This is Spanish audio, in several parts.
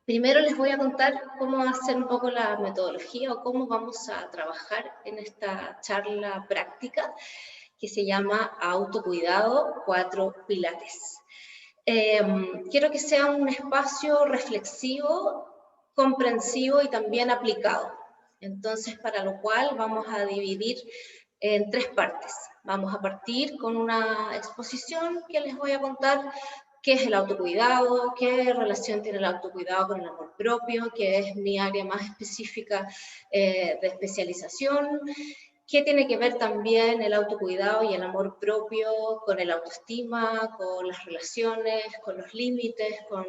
Primero les voy a contar cómo va a ser un poco la metodología o cómo vamos a trabajar en esta charla práctica que se llama Autocuidado 4 Pilates. Quiero que sea un espacio reflexivo, comprensivo y también aplicado. Entonces, para lo cual vamos a dividir en 3 partes. Vamos a partir con una exposición que les voy a contar qué es el autocuidado, qué relación tiene el autocuidado con el amor propio, que es mi área más específica de especialización, qué tiene que ver también el autocuidado y el amor propio con el autoestima, con las relaciones, con los límites, con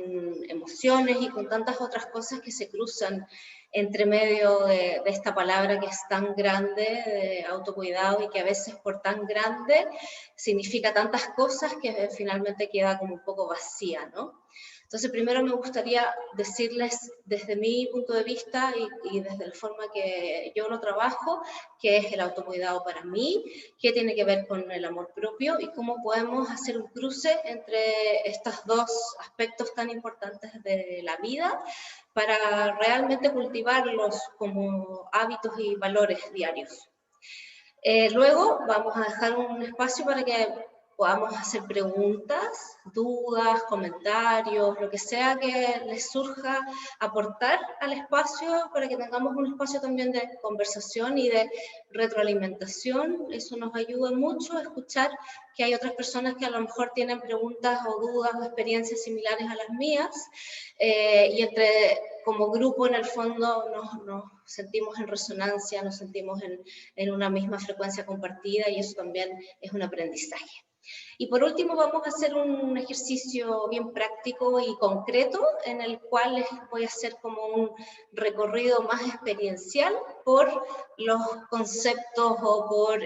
emociones y con tantas otras cosas que se cruzan entre medio de esta palabra que es tan grande, de autocuidado, y que a veces por tan grande significa tantas cosas que finalmente queda como un poco vacía, ¿no? Entonces, primero me gustaría decirles desde mi punto de vista y desde la forma que yo lo trabajo, qué es el autocuidado para mí, qué tiene que ver con el amor propio y cómo podemos hacer un cruce entre estos dos aspectos tan importantes de la vida para realmente cultivarlos como hábitos y valores diarios. Luego vamos a dejar un espacio para que podamos hacer preguntas, dudas, comentarios, lo que sea que les surja aportar al espacio para que tengamos un espacio también de conversación y de retroalimentación. Eso nos ayuda mucho a escuchar que hay otras personas que a lo mejor tienen preguntas o dudas o experiencias similares a las mías, y como grupo en el fondo nos sentimos en resonancia, nos sentimos en una misma frecuencia compartida y eso también es un aprendizaje. Y por último vamos a hacer un ejercicio bien práctico y concreto en el cual les voy a hacer como un recorrido más experiencial por los conceptos o por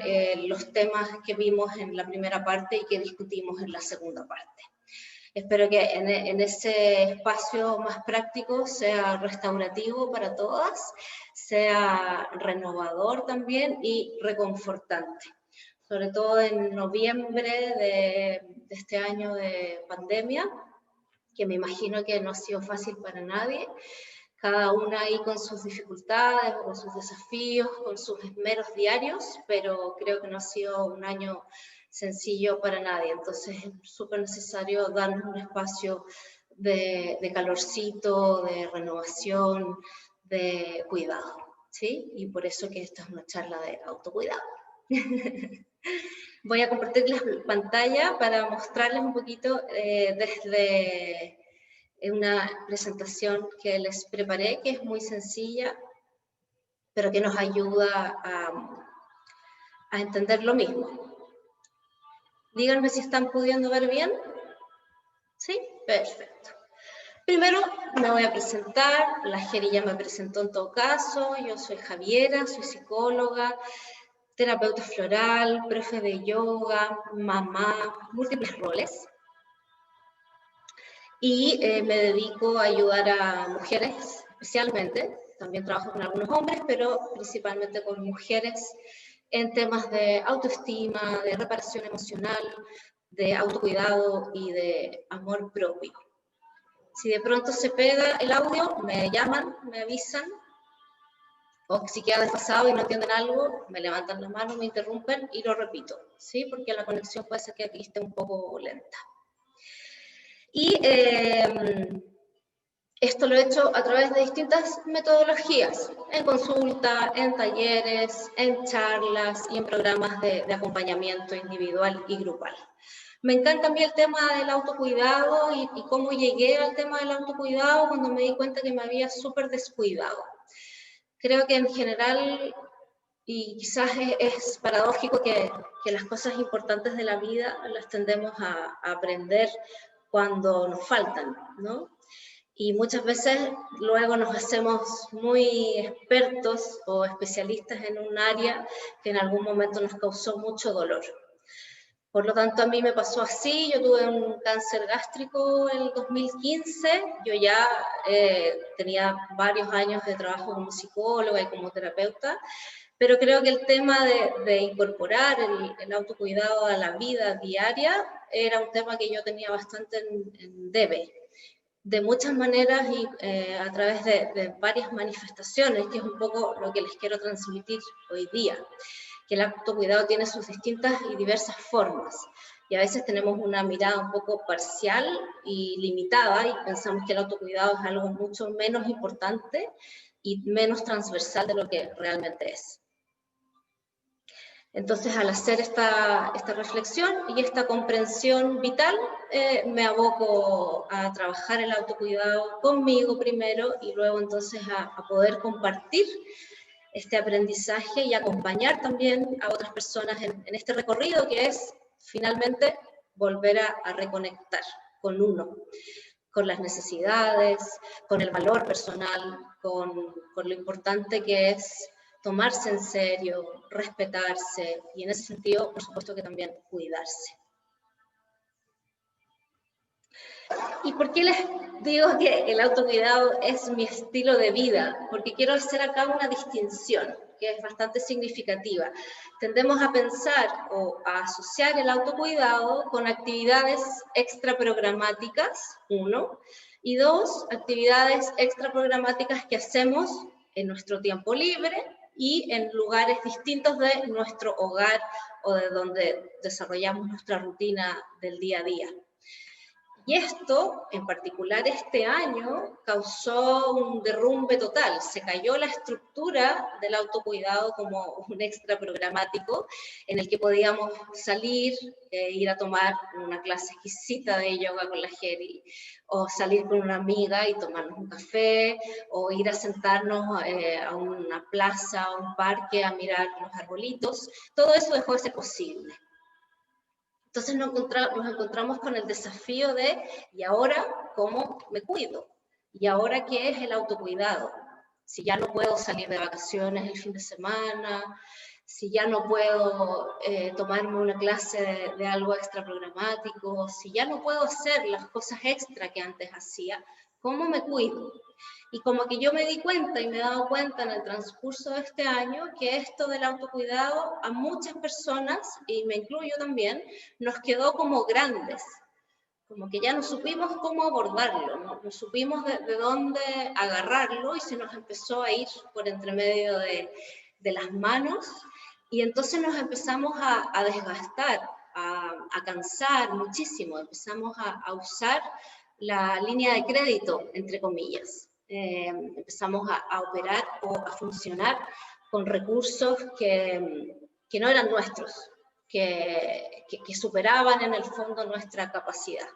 los temas que vimos en la primera parte y que discutimos en la segunda parte. Espero que en ese espacio más práctico sea restaurativo para todas, sea renovador también y reconfortante. Sobre todo en noviembre de este año de pandemia, que me imagino que no ha sido fácil para nadie, cada una ahí con sus dificultades, con sus desafíos, con sus esmeros diarios, pero creo que no ha sido un año sencillo para nadie, entonces es súper necesario darnos un espacio de calorcito, de renovación, de cuidado, ¿sí? Y por eso que esta es una charla de autocuidado. Voy a compartir la pantalla para mostrarles un poquito desde una presentación que les preparé, que es muy sencilla, pero que nos ayuda a entender lo mismo. Díganme si están pudiendo ver bien. ¿Sí? Perfecto. Primero me voy a presentar, la Jeri ya me presentó en todo caso, yo soy Javiera, soy psicóloga, terapeuta floral, profe de yoga, mamá, múltiples roles. Y me dedico a ayudar a mujeres especialmente, también trabajo con algunos hombres, pero principalmente con mujeres en temas de autoestima, de reparación emocional, de autocuidado y de amor propio. Si de pronto se pega el audio, me llaman, me avisan, o si queda desfasado y no entienden algo, me levantan la mano, me interrumpen y lo repito, ¿sí? Porque la conexión puede ser que aquí esté un poco lenta. Y esto lo he hecho a través de distintas metodologías, en consulta, en talleres, en charlas y en programas de acompañamiento individual y grupal. Me encanta a mí el tema del autocuidado y cómo llegué al tema del autocuidado cuando me di cuenta que me había súper descuidado. Creo que en general, y quizás es paradójico que las cosas importantes de la vida las tendemos a aprender cuando nos faltan, ¿no? Y muchas veces luego nos hacemos muy expertos o especialistas en un área que en algún momento nos causó mucho dolor. Por lo tanto, a mí me pasó así, yo tuve un cáncer gástrico en el 2015, yo ya tenía varios años de trabajo como psicóloga y como terapeuta, pero creo que el tema de incorporar el autocuidado a la vida diaria era un tema que yo tenía bastante en debe. de muchas maneras y a través de varias manifestaciones, que es un poco lo que les quiero transmitir hoy día, que el autocuidado tiene sus distintas y diversas formas, y a veces tenemos una mirada un poco parcial y limitada, y pensamos que el autocuidado es algo mucho menos importante y menos transversal de lo que realmente es. Entonces, al hacer esta reflexión y esta comprensión vital, me aboco a trabajar el autocuidado conmigo primero y luego entonces a poder compartir este aprendizaje y acompañar también a otras personas en este recorrido que es finalmente volver a reconectar con uno, con las necesidades, con el valor personal, con lo importante que es tomarse en serio, respetarse y en ese sentido, por supuesto que también cuidarse. ¿Y por qué les digo que el autocuidado es mi estilo de vida? Porque quiero hacer acá una distinción que es bastante significativa. Tendemos a pensar o a asociar el autocuidado con actividades extraprogramáticas, uno, y dos, actividades extraprogramáticas que hacemos en nuestro tiempo libre y en lugares distintos de nuestro hogar o de donde desarrollamos nuestra rutina del día a día. Y esto, en particular este año, causó un derrumbe total. Se cayó la estructura del autocuidado como un extra programático en el que podíamos salir, ir a tomar una clase exquisita de yoga con la Geri, o salir con una amiga y tomarnos un café, o ir a sentarnos a una plaza, a un parque, a mirar los arbolitos. Todo eso dejó de ser posible. Entonces nos encontramos con el desafío de, ¿y ahora cómo me cuido? ¿Y ahora qué es el autocuidado? Si ya no puedo salir de vacaciones el fin de semana, si ya no puedo tomarme una clase de algo extra programático, si ya no puedo hacer las cosas extra que antes hacía, ¿cómo me cuido? Y como que yo me di cuenta y me he dado cuenta en el transcurso de este año que esto del autocuidado a muchas personas, y me incluyo también, nos quedó como grandes, como que ya no supimos cómo abordarlo, no supimos de dónde agarrarlo y se nos empezó a ir por entre medio de las manos y entonces nos empezamos a desgastar, a cansar muchísimo, empezamos a usar la línea de crédito, entre comillas. Empezamos a operar o a funcionar con recursos que no eran nuestros, que superaban en el fondo nuestra capacidad.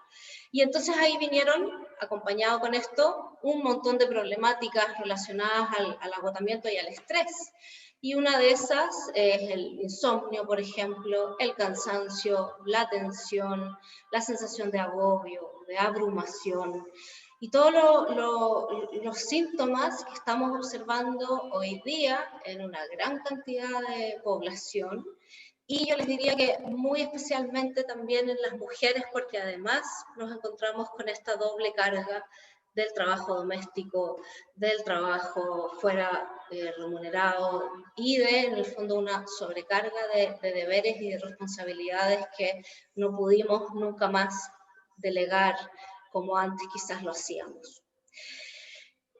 Y entonces ahí vinieron, acompañado con esto, un montón de problemáticas relacionadas al agotamiento y al estrés. Y una de esas es el insomnio, por ejemplo, el cansancio, la tensión, la sensación de agobio, de abrumación, y todos los síntomas que estamos observando hoy día en una gran cantidad de población, y yo les diría que muy especialmente también en las mujeres, porque además nos encontramos con esta doble carga del trabajo doméstico, del trabajo fuera remunerado y en el fondo, una sobrecarga de deberes y de responsabilidades que no pudimos nunca más delegar como antes quizás lo hacíamos.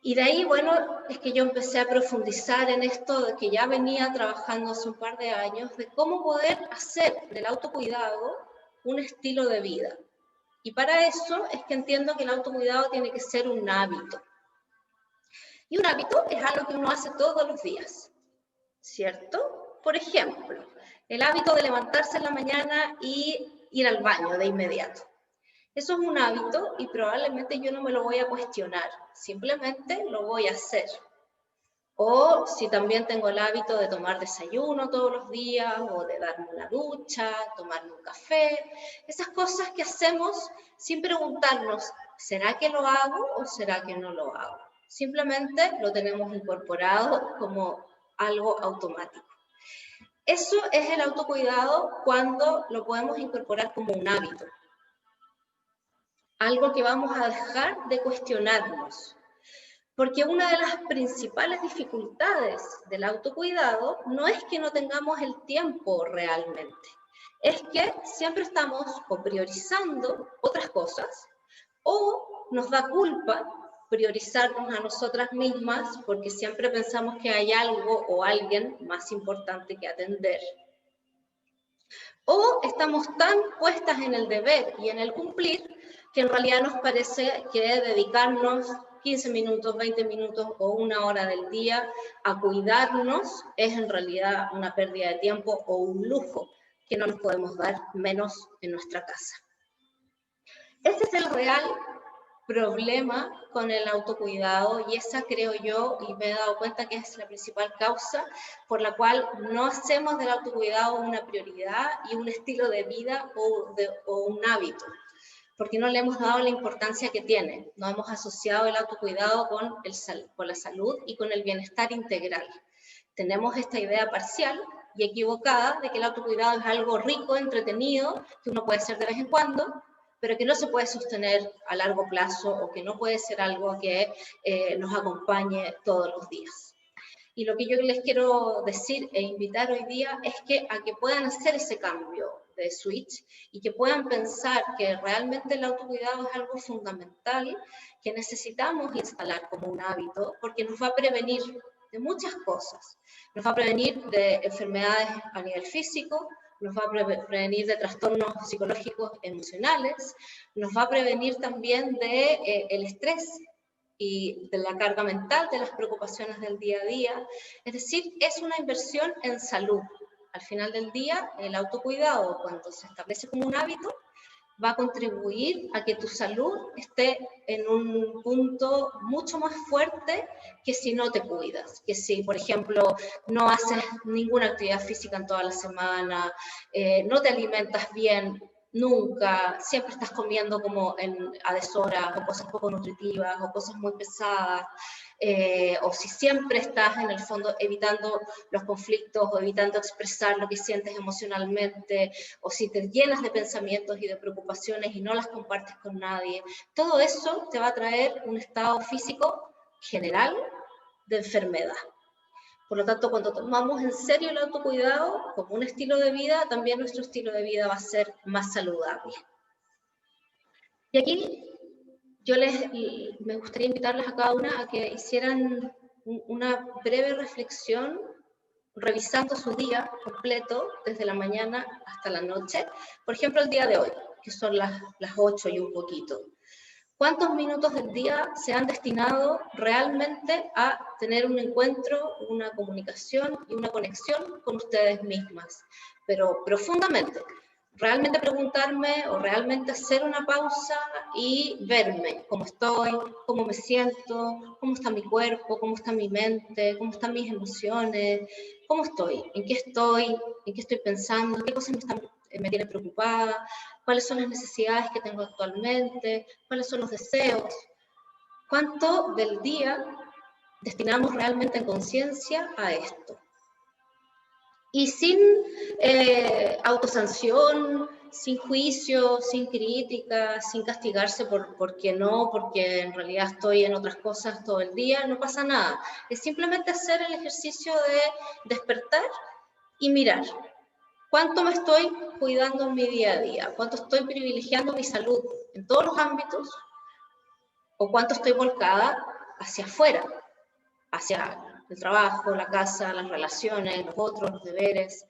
Y de ahí, bueno, es que yo empecé a profundizar en esto de que ya venía trabajando hace un par de años, de cómo poder hacer del autocuidado un estilo de vida. Y para eso es que entiendo que el autocuidado tiene que ser un hábito. Y un hábito es algo que uno hace todos los días, ¿cierto? Por ejemplo, el hábito de levantarse en la mañana y ir al baño de inmediato. Eso es un hábito y probablemente yo no me lo voy a cuestionar, simplemente lo voy a hacer. O si también tengo el hábito de tomar desayuno todos los días, o de darme una ducha, tomarme un café, esas cosas que hacemos sin preguntarnos, ¿será que lo hago o será que no lo hago? Simplemente lo tenemos incorporado como algo automático. Eso es el autocuidado cuando lo podemos incorporar como un hábito. Algo que vamos a dejar de cuestionarnos. Porque una de las principales dificultades del autocuidado no es que no tengamos el tiempo realmente, es que siempre estamos o priorizando otras cosas o nos da culpa priorizarnos a nosotras mismas porque siempre pensamos que hay algo o alguien más importante que atender. O estamos tan puestas en el deber y en el cumplir que en realidad nos parece que dedicarnos 15 minutos, 20 minutos o una hora del día a cuidarnos es en realidad una pérdida de tiempo o un lujo que no nos podemos dar, menos en nuestra casa. Este es el real problema con el autocuidado y esa creo yo, y me he dado cuenta que es la principal causa por la cual no hacemos del autocuidado una prioridad y un estilo de vida o un hábito, porque no le hemos dado la importancia que tiene, no hemos asociado el autocuidado con la salud y con el bienestar integral. Tenemos esta idea parcial y equivocada de que el autocuidado es algo rico, entretenido, que uno puede hacer de vez en cuando, pero que no se puede sostener a largo plazo o que no puede ser algo que nos acompañe todos los días. Y lo que yo les quiero decir e invitar hoy día es que a que puedan hacer ese cambio de switch y que puedan pensar que realmente el autocuidado es algo fundamental que necesitamos instalar como un hábito porque nos va a prevenir de muchas cosas. Nos va a prevenir de enfermedades a nivel físico, nos va a prevenir de trastornos psicológicos emocionales, nos va a prevenir también de el estrés y de la carga mental, de las preocupaciones del día a día. Es decir, es una inversión en salud. Al final del día, el autocuidado, cuando se establece como un hábito, va a contribuir a que tu salud esté en un punto mucho más fuerte que si no te cuidas, que si, por ejemplo, no haces ninguna actividad física en toda la semana, no te alimentas bien nunca, siempre estás comiendo como a deshora, o cosas poco nutritivas, o cosas muy pesadas, o si siempre estás en el fondo evitando los conflictos o evitando expresar lo que sientes emocionalmente, o si te llenas de pensamientos y de preocupaciones y no las compartes con nadie, todo eso te va a traer un estado físico general de enfermedad. Por lo tanto, cuando tomamos en serio el autocuidado como un estilo de vida, también nuestro estilo de vida va a ser más saludable. Y aquí me gustaría invitarles a cada una a que hicieran una breve reflexión revisando su día completo desde la mañana hasta la noche. Por ejemplo, el día de hoy, que son las 8 y un poquito. ¿Cuántos minutos del día se han destinado realmente a tener un encuentro, una comunicación y una conexión con ustedes mismas? Pero profundamente. Realmente preguntarme o realmente hacer una pausa y verme cómo estoy, cómo me siento, cómo está mi cuerpo, cómo está mi mente, cómo están mis emociones, cómo estoy, en qué estoy pensando, qué cosas me tienen preocupada, cuáles son las necesidades que tengo actualmente, cuáles son los deseos, cuánto del día destinamos realmente en conciencia a esto. Y sin autosanción, sin juicio, sin crítica, sin castigarse porque en realidad estoy en otras cosas todo el día, no pasa nada. Es simplemente hacer el ejercicio de despertar y mirar. ¿Cuánto me estoy cuidando en mi día a día? ¿Cuánto estoy privilegiando mi salud en todos los ámbitos? ¿O cuánto estoy volcada hacia afuera? Hacia el trabajo, la casa, las relaciones, los otros, los deberes,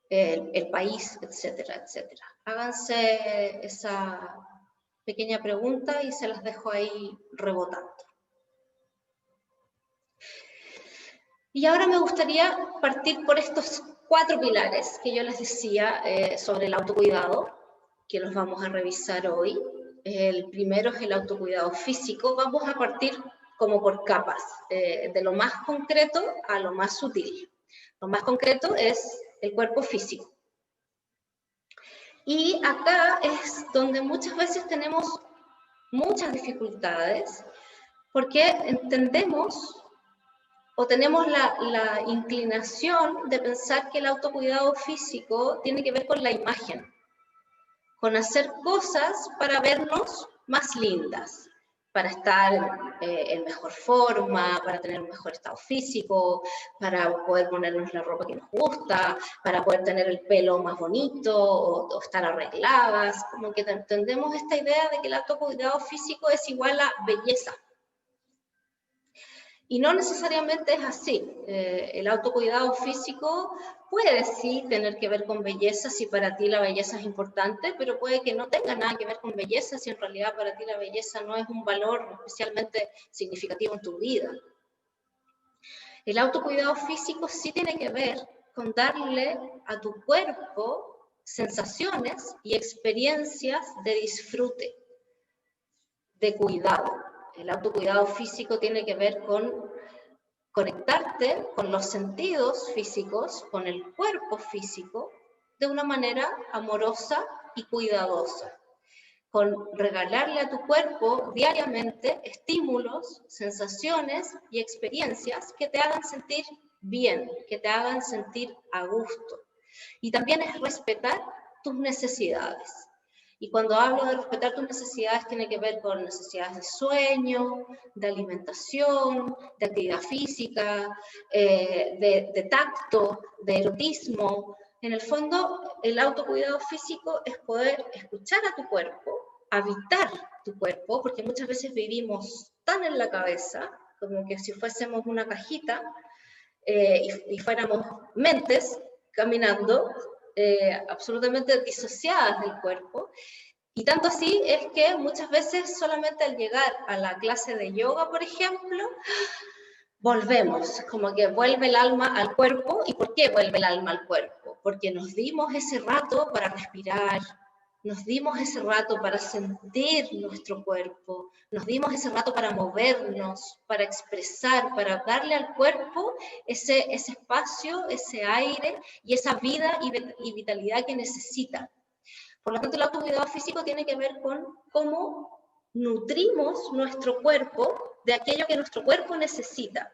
el país, etcétera, etcétera. Háganse esa pequeña pregunta y se las dejo ahí rebotando. Y ahora me gustaría partir por estos 4 pilares que yo les decía sobre el autocuidado, que los vamos a revisar hoy. El primero es el autocuidado físico. Vamos a partir como por capas, de lo más concreto a lo más sutil. Lo más concreto es el cuerpo físico. Y acá es donde muchas veces tenemos muchas dificultades, porque entendemos o tenemos la inclinación de pensar que el autocuidado físico tiene que ver con la imagen, con hacer cosas para vernos más lindas. para estar en mejor forma, para tener un mejor estado físico, para poder ponernos la ropa que nos gusta, para poder tener el pelo más bonito o estar arregladas. Como que entendemos esta idea de que el autocuidado físico es igual a belleza. Y no necesariamente es así. El autocuidado físico puede sí tener que ver con belleza si para ti la belleza es importante, pero puede que no tenga nada que ver con belleza si en realidad para ti la belleza no es un valor especialmente significativo en tu vida. El autocuidado físico sí tiene que ver con darle a tu cuerpo sensaciones y experiencias de disfrute, de cuidado. El autocuidado físico tiene que ver con conectarte con los sentidos físicos, con el cuerpo físico, de una manera amorosa y cuidadosa, con regalarle a tu cuerpo diariamente estímulos, sensaciones y experiencias que te hagan sentir bien, que te hagan sentir a gusto. Y también es respetar tus necesidades. Y cuando hablo de respetar tus necesidades, tiene que ver con necesidades de sueño, de alimentación, de actividad física, de tacto, de erotismo. En el fondo, el autocuidado físico es poder escuchar a tu cuerpo, habitar tu cuerpo, porque muchas veces vivimos tan en la cabeza, como que si fuésemos una cajita y fuéramos mentes caminando, absolutamente disociadas del cuerpo, y tanto así es que muchas veces solamente al llegar a la clase de yoga, por ejemplo, volvemos, como que vuelve el alma al cuerpo. ¿Y por qué vuelve el alma al cuerpo? Porque nos dimos ese rato para respirar, nos dimos ese rato para sentir nuestro cuerpo, nos dimos ese rato para movernos, para expresar, para darle al cuerpo ese espacio, ese aire y esa vida y vitalidad que necesita. Por lo tanto, el autocuidado físico tiene que ver con cómo nutrimos nuestro cuerpo de aquello que nuestro cuerpo necesita.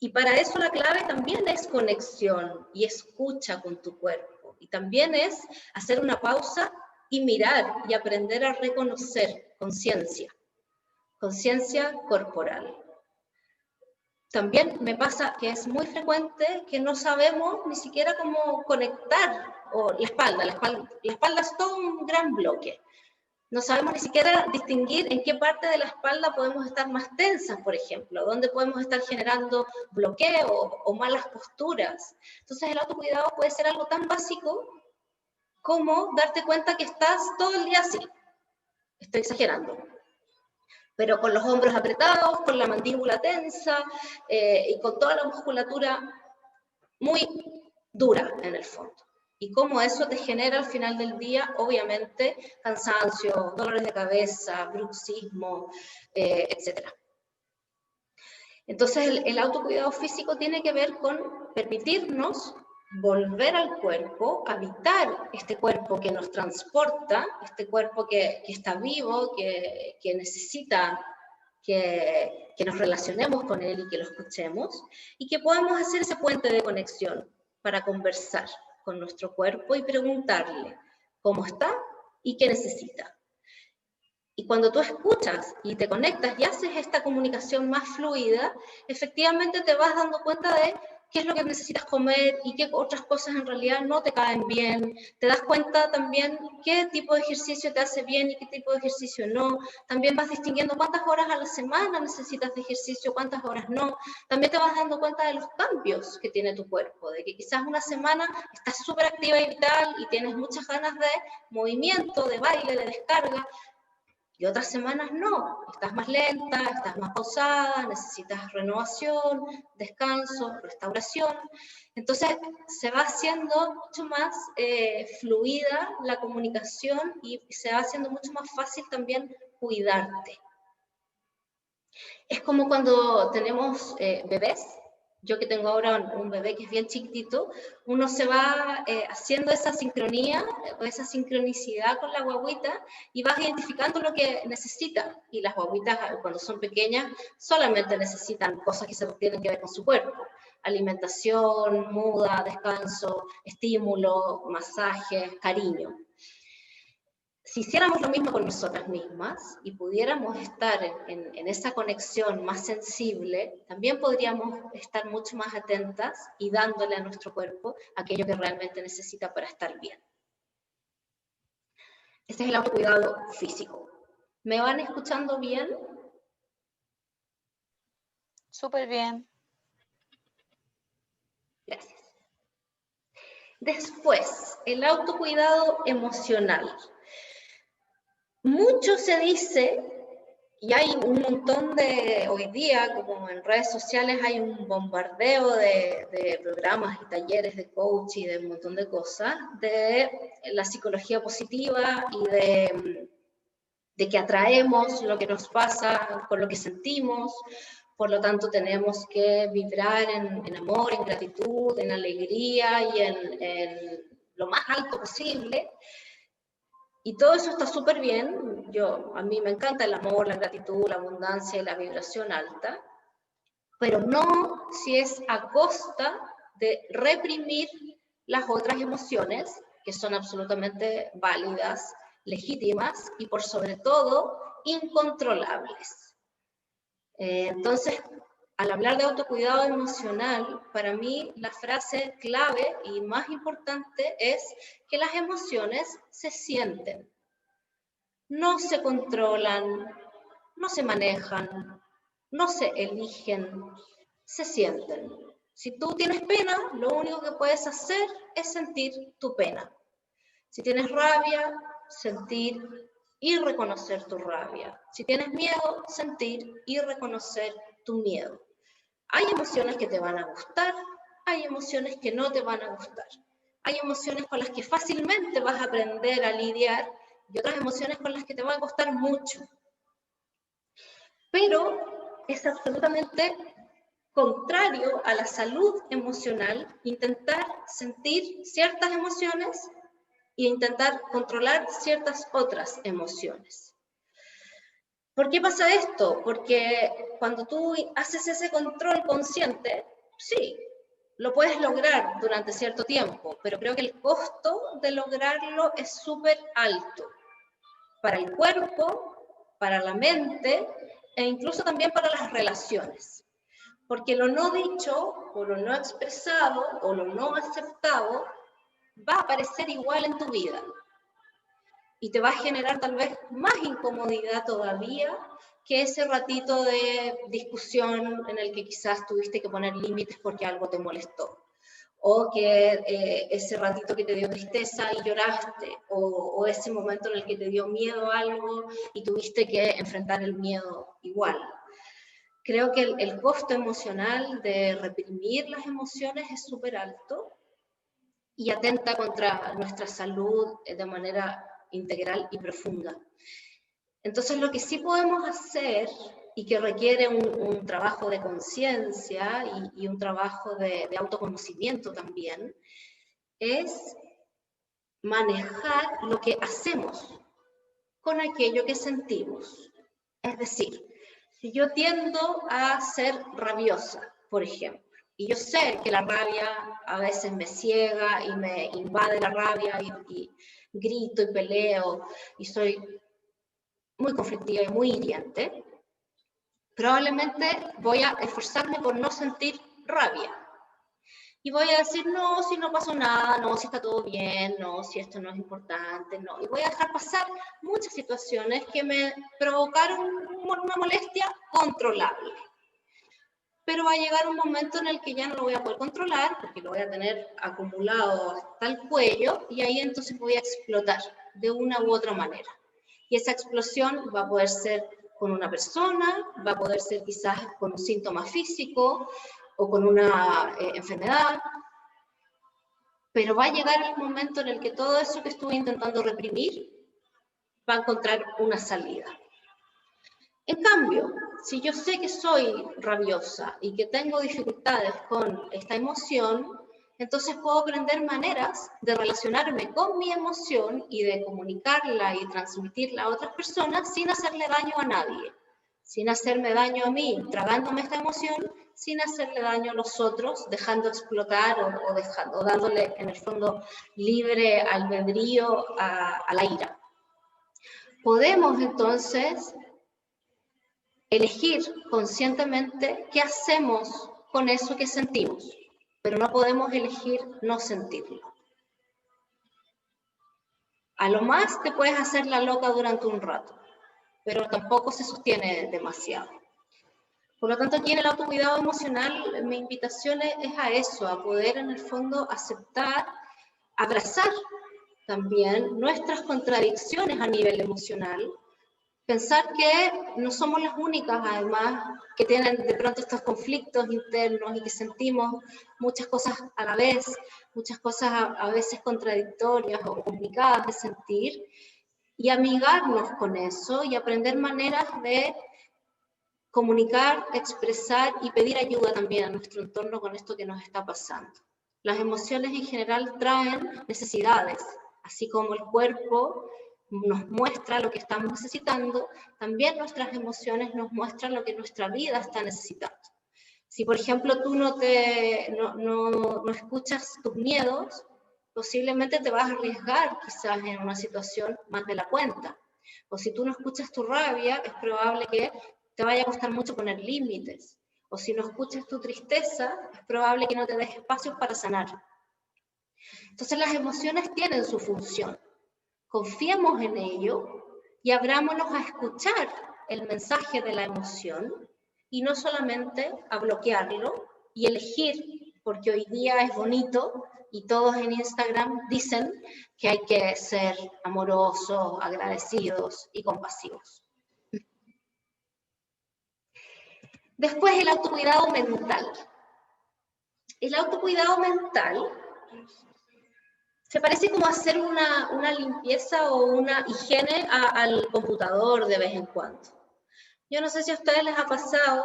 Y para eso la clave también es conexión y escucha con tu cuerpo. Y también es hacer una pausa y mirar y aprender a reconocer conciencia corporal. También me pasa que es muy frecuente que no sabemos ni siquiera cómo conectar o la espalda es todo un gran bloque. No sabemos ni siquiera distinguir en qué parte de la espalda podemos estar más tensas, por ejemplo, dónde podemos estar generando bloqueo o malas posturas. Entonces el autocuidado puede ser algo tan básico como darte cuenta que estás todo el día así. Estoy exagerando. Pero con los hombros apretados, con la mandíbula tensa y con toda la musculatura muy dura en el fondo. Y cómo eso te genera al final del día, obviamente, cansancio, dolores de cabeza, bruxismo, etc. Entonces, el autocuidado físico tiene que ver con permitirnos volver al cuerpo, habitar este cuerpo que nos transporta, este cuerpo que está vivo, que necesita que nos relacionemos con él y que lo escuchemos, y que podamos hacer ese puente de conexión para conversar con nuestro cuerpo y preguntarle cómo está y qué necesita. Y cuando tú escuchas y te conectas y haces esta comunicación más fluida, efectivamente te vas dando cuenta de qué es lo que necesitas comer y qué otras cosas en realidad no te caen bien. Te das cuenta también qué tipo de ejercicio te hace bien y qué tipo de ejercicio no. También vas distinguiendo cuántas horas a la semana necesitas de ejercicio, cuántas horas no. También te vas dando cuenta de los cambios que tiene tu cuerpo, de que quizás una semana estás súper activa y vital y tienes muchas ganas de movimiento, de baile, de descarga, y otras semanas no, estás más lenta, estás más pausada, necesitas renovación, descanso, restauración. Entonces se va haciendo mucho más fluida la comunicación y se va haciendo mucho más fácil también cuidarte. Es como cuando tenemos bebés. Yo que tengo ahora un bebé que es bien chiquitito, uno se va haciendo esa sincronía, esa sincronicidad con la guaguita y vas identificando lo que necesita. Y las guaguitas cuando son pequeñas solamente necesitan cosas que se tienen que ver con su cuerpo. Alimentación, muda, descanso, estímulo, masaje, cariño. si hiciéramos lo mismo con nosotras mismas y pudiéramos estar en esa conexión más sensible, también podríamos estar mucho más atentas y dándole a nuestro cuerpo aquello que realmente necesita para estar bien. Este es el autocuidado físico. ¿Me van escuchando bien? Súper bien. Gracias. Después, el autocuidado emocional. Mucho se dice, y hay un montón de, hoy día, como en redes sociales, hay un bombardeo de programas y talleres de coach y de un montón de cosas, de la psicología positiva y de que atraemos lo que nos pasa con lo que sentimos, por lo tanto tenemos que vibrar en amor, en gratitud, en alegría y en lo más alto posible. Y todo eso está súper bien. A mí me encanta el amor, la gratitud, la abundancia y la vibración alta, pero no si es a costa de reprimir las otras emociones, que son absolutamente válidas, legítimas y por sobre todo incontrolables. Entonces, al hablar de autocuidado emocional, para mí la frase clave y más importante es que las emociones se sienten, no se controlan, no se manejan, no se eligen, se sienten. Si tú tienes pena, lo único que puedes hacer es sentir tu pena. Si tienes rabia, sentir y reconocer tu rabia. Si tienes miedo, sentir y reconocer tu miedo. Hay emociones que te van a gustar, hay emociones que no te van a gustar. Hay emociones con las que fácilmente vas a aprender a lidiar y otras emociones con las que te va a costar mucho. Pero es absolutamente contrario a la salud emocional intentar sentir ciertas emociones e intentar controlar ciertas otras emociones. ¿Por qué pasa esto? Porque cuando tú haces ese control consciente, sí, lo puedes lograr durante cierto tiempo, pero creo que el costo de lograrlo es súper alto para el cuerpo, para la mente e incluso también para las relaciones. Porque lo no dicho, o lo no expresado, o lo no aceptado, va a aparecer igual en tu vida. Y te va a generar tal vez más incomodidad todavía que ese ratito de discusión en el que quizás tuviste que poner límites porque algo te molestó. O que ese ratito que te dio tristeza y lloraste, o ese momento en el que te dio miedo a algo y tuviste que enfrentar el miedo igual. Creo que el costo emocional de reprimir las emociones es súper alto y atenta contra nuestra salud de manera integral y profunda. Entonces, lo que sí podemos hacer y que requiere un trabajo de conciencia y un trabajo de autoconocimiento también, es manejar lo que hacemos con aquello que sentimos. Es decir, si yo tiendo a ser rabiosa, por ejemplo, y yo sé que la rabia a veces me ciega y me invade la rabia y grito y peleo y soy muy conflictiva y muy hiriente, probablemente voy a esforzarme por no sentir rabia. Y voy a decir, no, si no pasó nada, no, si está todo bien, no, si esto no es importante, no. Y voy a dejar pasar muchas situaciones que me provocaron una molestia controlable. Pero va a llegar un momento en el que ya no lo voy a poder controlar, porque lo voy a tener acumulado hasta el cuello, y ahí entonces voy a explotar de una u otra manera. Y esa explosión va a poder ser con una persona, va a poder ser quizás con un síntoma físico o con una enfermedad, pero va a llegar el momento en el que todo eso que estuve intentando reprimir va a encontrar una salida. En cambio, si yo sé que soy rabiosa y que tengo dificultades con esta emoción, entonces puedo aprender maneras de relacionarme con mi emoción y de comunicarla y transmitirla a otras personas sin hacerle daño a nadie, sin hacerme daño a mí, tragándome esta emoción, sin hacerle daño a los otros, dejando explotar o dándole en el fondo libre albedrío a la ira. Podemos entonces elegir conscientemente qué hacemos con eso que sentimos, pero no podemos elegir no sentirlo. A lo más te puedes hacer la loca durante un rato, pero tampoco se sostiene demasiado. Por lo tanto, aquí en el autocuidado emocional, mi invitación es a eso, a poder en el fondo aceptar, abrazar también nuestras contradicciones a nivel emocional, pensar que no somos las únicas, además, que tienen de pronto estos conflictos internos y que sentimos muchas cosas a la vez, muchas cosas a veces contradictorias o complicadas de sentir, y amigarnos con eso y aprender maneras de comunicar, expresar y pedir ayuda también a nuestro entorno con esto que nos está pasando. Las emociones en general traen necesidades, así como el cuerpo nos muestra lo que estamos necesitando, también nuestras emociones nos muestran lo que nuestra vida está necesitando. Si, por ejemplo, tú no escuchas tus miedos, posiblemente te vas a arriesgar quizás en una situación más de la cuenta. O si tú no escuchas tu rabia, es probable que te vaya a costar mucho poner límites. O si no escuchas tu tristeza, es probable que no te des espacios para sanar. Entonces las emociones tienen su función. Confiemos en ello y abrámonos a escuchar el mensaje de la emoción y no solamente a bloquearlo y elegir, porque hoy día es bonito y todos en Instagram dicen que hay que ser amorosos, agradecidos y compasivos. Después, el autocuidado mental. El autocuidado mental se parece como hacer una limpieza o una higiene al computador de vez en cuando. Yo no sé si a ustedes les ha pasado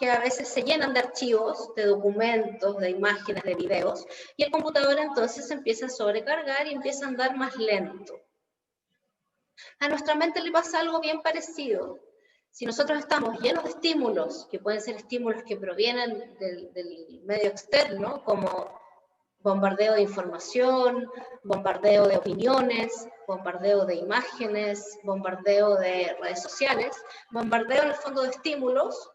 que a veces se llenan de archivos, de documentos, de imágenes, de videos, y el computador entonces se empieza a sobrecargar y empieza a andar más lento. A nuestra mente le pasa algo bien parecido. Si nosotros estamos llenos de estímulos, que pueden ser estímulos que provienen del medio externo, como bombardeo de información, bombardeo de opiniones, bombardeo de imágenes, bombardeo de redes sociales, bombardeo en el fondo de estímulos,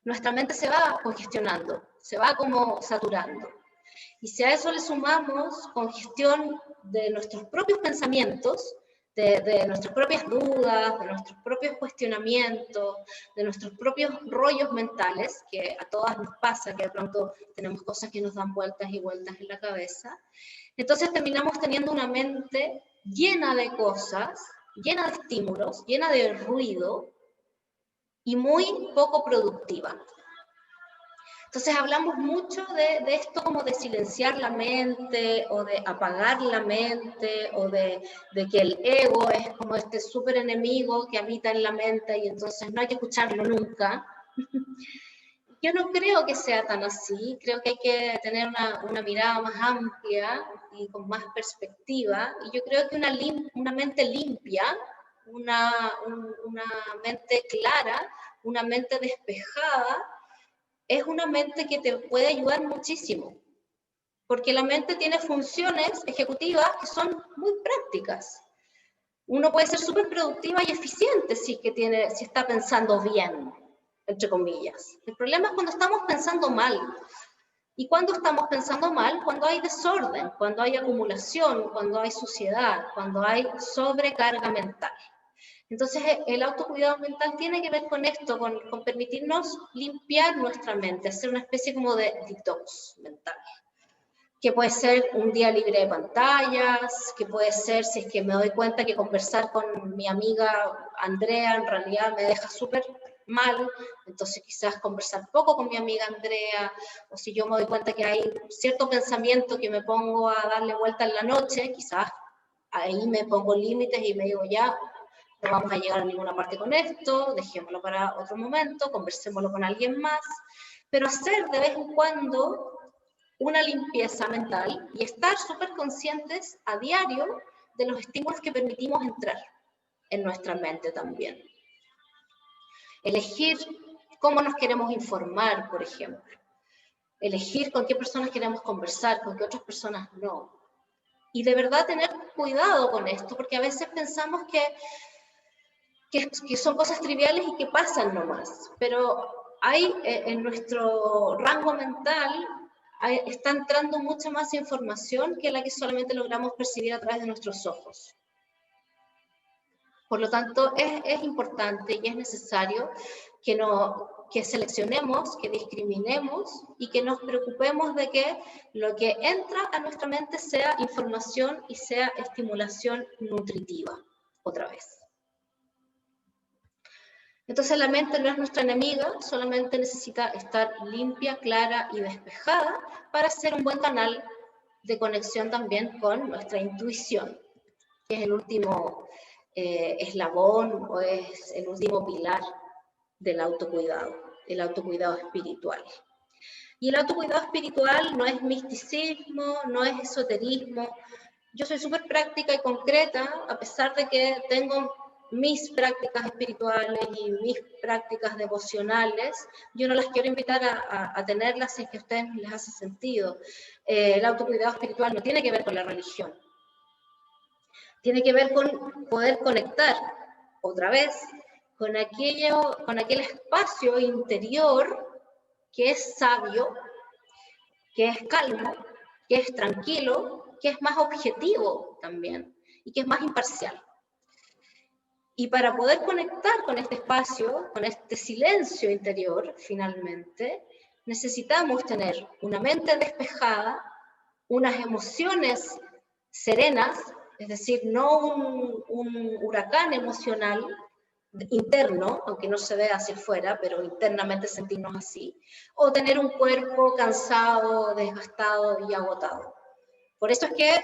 nuestra mente se va congestionando, se va como saturando. Y si a eso le sumamos congestión de nuestros propios pensamientos, de nuestras propias dudas, de nuestros propios cuestionamientos, de nuestros propios rollos mentales, que a todas nos pasa, que de pronto tenemos cosas que nos dan vueltas y vueltas en la cabeza, entonces terminamos teniendo una mente llena de cosas, llena de estímulos, llena de ruido y muy poco productiva. Entonces hablamos mucho de esto como de silenciar la mente o de apagar la mente o de que el ego es como este súper enemigo que habita en la mente y entonces no hay que escucharlo nunca. Yo no creo que sea tan así, creo que hay que tener una mirada más amplia y con más perspectiva, y yo creo que una mente limpia, una mente clara, una mente despejada, es una mente que te puede ayudar muchísimo, porque la mente tiene funciones ejecutivas que son muy prácticas. Uno puede ser súper productiva y eficiente si está pensando bien, entre comillas. El problema es cuando estamos pensando mal. ¿Y cuando estamos pensando mal? Cuando hay desorden, cuando hay acumulación, cuando hay suciedad, cuando hay sobrecarga mental. Entonces, el autocuidado mental tiene que ver con esto, con permitirnos limpiar nuestra mente, hacer una especie como de detox mental. Que puede ser un día libre de pantallas, que puede ser si es que me doy cuenta que conversar con mi amiga Andrea en realidad me deja súper mal, entonces quizás conversar poco con mi amiga Andrea, o si yo me doy cuenta que hay cierto pensamiento que me pongo a darle vuelta en la noche, quizás ahí me pongo límites y me digo ya, no vamos a llegar a ninguna parte con esto, dejémoslo para otro momento, conversémoslo con alguien más, pero hacer de vez en cuando una limpieza mental y estar súper conscientes a diario de los estímulos que permitimos entrar en nuestra mente también. Elegir cómo nos queremos informar, por ejemplo. Elegir con qué personas queremos conversar, con qué otras personas no. Y de verdad tener cuidado con esto, porque a veces pensamos que son cosas triviales y que pasan nomás, pero hay en nuestro rango mental está entrando mucha más información que la que solamente logramos percibir a través de nuestros ojos. Por lo tanto, es importante y es necesario que seleccionemos, que discriminemos y que nos preocupemos de que lo que entra a nuestra mente sea información y sea estimulación nutritiva, otra vez. Entonces la mente no es nuestra enemiga, solamente necesita estar limpia, clara y despejada para ser un buen canal de conexión también con nuestra intuición, que es el último eslabón o es el último pilar del autocuidado, el autocuidado espiritual. Y el autocuidado espiritual no es misticismo, no es esoterismo. Yo soy súper práctica y concreta, a pesar de que tengo mis prácticas espirituales y mis prácticas devocionales, yo no las quiero invitar a tenerlas si es que a ustedes les hace sentido. El autocuidado espiritual no tiene que ver con la religión, tiene que ver con poder conectar otra vez con aquel espacio interior que es sabio, que es calmo, que es tranquilo, que es más objetivo también y que es más imparcial. Y para poder conectar con este espacio, con este silencio interior, finalmente, necesitamos tener una mente despejada, unas emociones serenas, es decir, no un huracán emocional interno, aunque no se vea hacia afuera, pero internamente sentirnos así, o tener un cuerpo cansado, desgastado y agotado. Por eso es que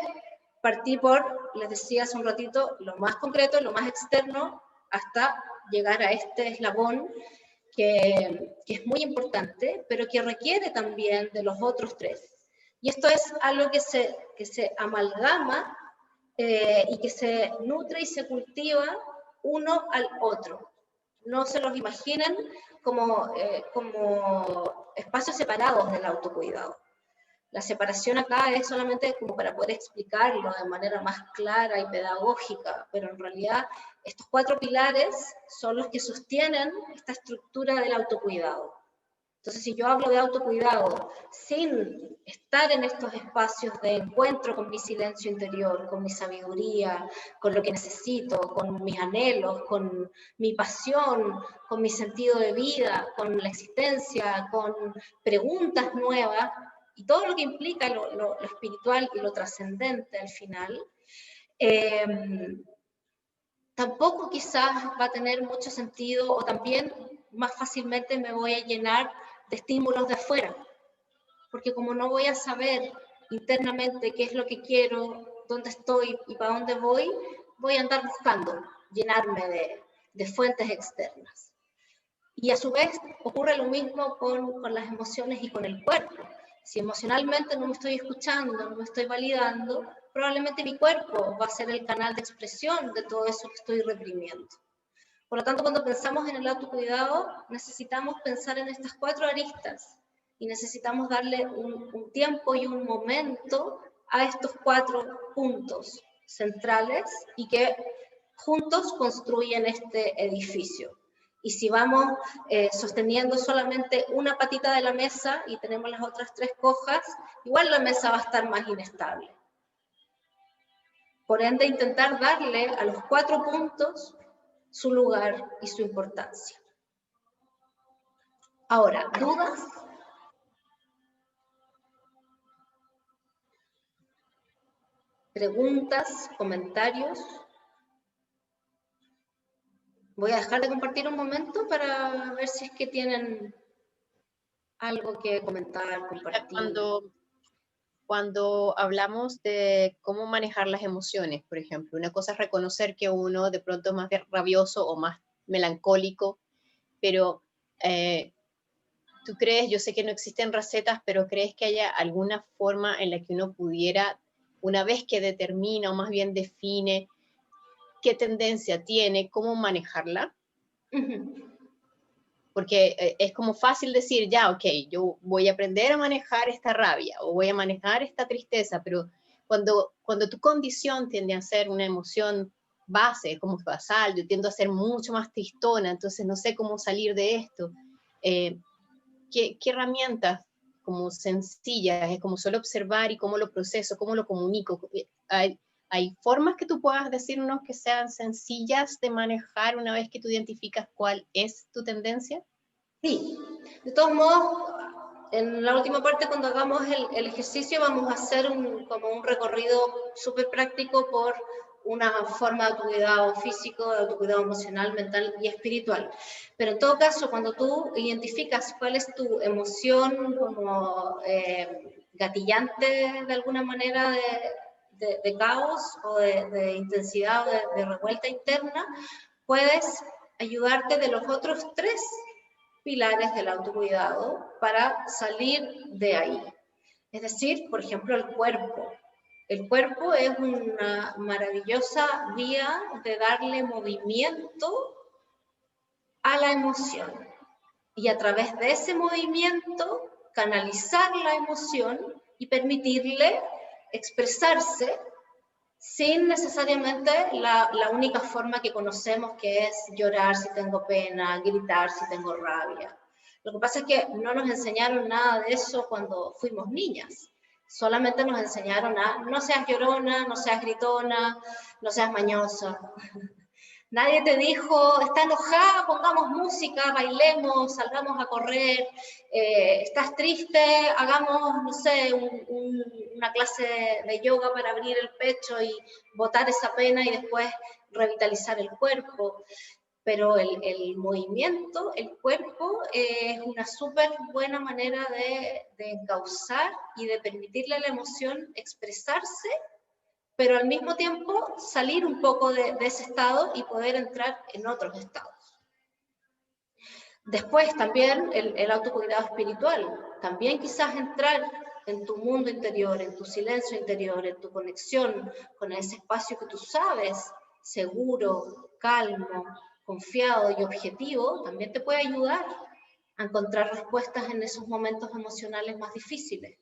partí por, les decía hace un ratito, lo más concreto, lo más externo, hasta llegar a este eslabón que es muy importante, pero que requiere también de los otros tres. Y esto es algo que se amalgama y que se nutre y se cultiva uno al otro. No se los imaginen como espacios separados del autocuidado. La separación acá es solamente como para poder explicarlo de manera más clara y pedagógica, pero en realidad estos 4 pilares son los que sostienen esta estructura del autocuidado. Entonces, si yo hablo de autocuidado sin estar en estos espacios de encuentro con mi silencio interior, con mi sabiduría, con lo que necesito, con mis anhelos, con mi pasión, con mi sentido de vida, con la existencia, con preguntas nuevas, y todo lo que implica lo espiritual y lo trascendente al final, tampoco quizás va a tener mucho sentido, o también más fácilmente me voy a llenar de estímulos de afuera, porque como no voy a saber internamente qué es lo que quiero, dónde estoy y para dónde voy a andar buscando llenarme de fuentes externas. Y a su vez ocurre lo mismo con las emociones y con el cuerpo. Si emocionalmente no me estoy escuchando, no me estoy validando, probablemente mi cuerpo va a ser el canal de expresión de todo eso que estoy reprimiendo. Por lo tanto, cuando pensamos en el autocuidado, necesitamos pensar en estas 4 aristas y necesitamos darle un tiempo y un momento a estos 4 puntos centrales y que juntos construyen este edificio. Y si vamos sosteniendo solamente una patita de la mesa y tenemos las otras 3 cojas, igual la mesa va a estar más inestable. Por ende, intentar darle a los 4 puntos su lugar y su importancia. Ahora, ¿dudas? ¿Preguntas? ¿Comentarios? Voy a dejar de compartir un momento para ver si es que tienen algo que comentar, compartir. Cuando hablamos de cómo manejar las emociones, por ejemplo, una cosa es reconocer que uno de pronto es más rabioso o más melancólico, pero tú crees, yo sé que no existen recetas, pero ¿crees que haya alguna forma en la que uno pudiera, una vez que determina o más bien define qué tendencia tiene, cómo manejarla? Porque es como fácil decir, ya, ok, yo voy a aprender a manejar esta rabia o voy a manejar esta tristeza, pero cuando tu condición tiende a ser una emoción base, como basal, yo tiendo a ser mucho más tristona, entonces no sé cómo salir de esto. ¿Qué herramientas como sencillas, es como solo observar y cómo lo proceso, cómo lo comunico? ¿Hay formas que tú puedas decirnos que sean sencillas de manejar una vez que tú identificas cuál es tu tendencia? Sí, de todos modos, en la última parte, cuando hagamos el ejercicio, vamos a hacer como un recorrido súper práctico por una forma de autocuidado físico, de autocuidado emocional, mental y espiritual. Pero en todo caso, cuando tú identificas cuál es tu emoción como gatillante de alguna manera de caos o de intensidad o de revuelta interna, puedes ayudarte de los otros 3 pilares del autocuidado para salir de ahí. Es decir, por ejemplo, el cuerpo. El cuerpo es una maravillosa vía de darle movimiento a la emoción. Y a través de ese movimiento, canalizar la emoción y permitirle expresarse sin necesariamente la única forma que conocemos, que es llorar si tengo pena, gritar si tengo rabia. Lo que pasa es que no nos enseñaron nada de eso cuando fuimos niñas. Solamente nos enseñaron a no seas llorona, no seas gritona, no seas mañosa. Nadie te dijo, está enojada, pongamos música, bailemos, salgamos a correr, estás triste, hagamos, no sé, una clase de yoga para abrir el pecho y botar esa pena y después revitalizar el cuerpo. Pero el movimiento, el cuerpo, es una súper buena manera de encauzar y de permitirle a la emoción expresarse, pero al mismo tiempo salir un poco de ese estado y poder entrar en otros estados. Después también el autocuidado espiritual, también quizás entrar en tu mundo interior, en tu silencio interior, en tu conexión con ese espacio que tú sabes, seguro, calmo, confiado y objetivo, también te puede ayudar a encontrar respuestas en esos momentos emocionales más difíciles.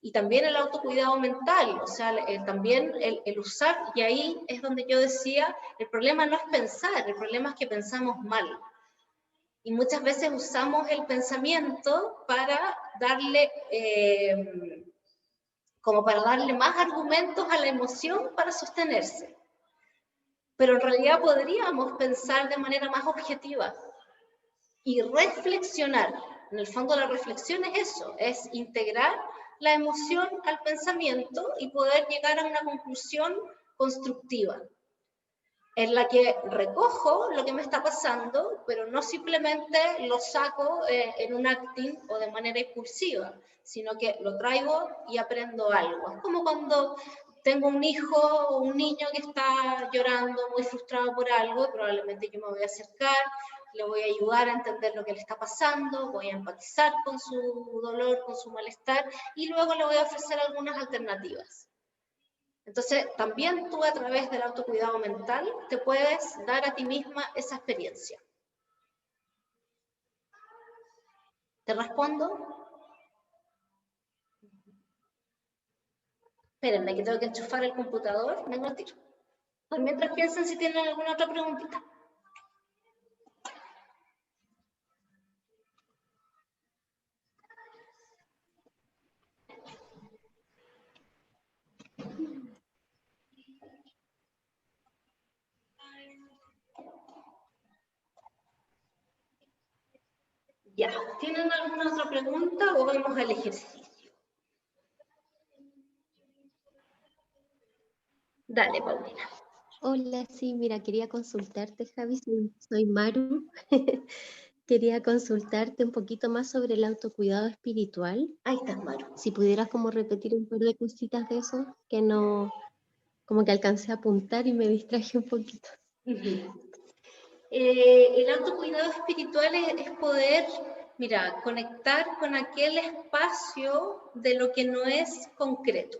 Y también el autocuidado mental, o sea, también el usar, y ahí es donde yo decía, el problema no es pensar, el problema es que pensamos mal. Y muchas veces usamos el pensamiento para darle, como para darle más argumentos a la emoción para sostenerse. Pero en realidad podríamos pensar de manera más objetiva y reflexionar. En el fondo la reflexión es eso, es integrar la emoción al pensamiento y poder llegar a una conclusión constructiva, en la que recojo lo que me está pasando, pero no simplemente lo saco en un acting o de manera impulsiva, sino que lo traigo y aprendo algo. Es como cuando tengo un hijo o un niño que está llorando, muy frustrado por algo, probablemente yo me voy a acercar, le voy a ayudar a entender lo que le está pasando, voy a empatizar con su dolor, con su malestar, y luego le voy a ofrecer algunas alternativas. Entonces, también tú a través del autocuidado mental te puedes dar a ti misma esa experiencia. ¿Te respondo? Espérenme, que tengo que enchufar el computador, vengo al tiro. Pues mientras piensen si tienen alguna otra preguntita. Ya, ¿tienen alguna otra pregunta o vamos al ejercicio? Dale, Paulina. Hola, sí, mira, quería consultarte, Javi, soy Maru. Quería consultarte un poquito más sobre el autocuidado espiritual. Ahí estás, Maru. Si pudieras como repetir un par de cositas de eso, que no, como que alcancé a apuntar y me distraje un poquito. El autocuidado espiritual es poder, mira, conectar con aquel espacio de lo que no es concreto,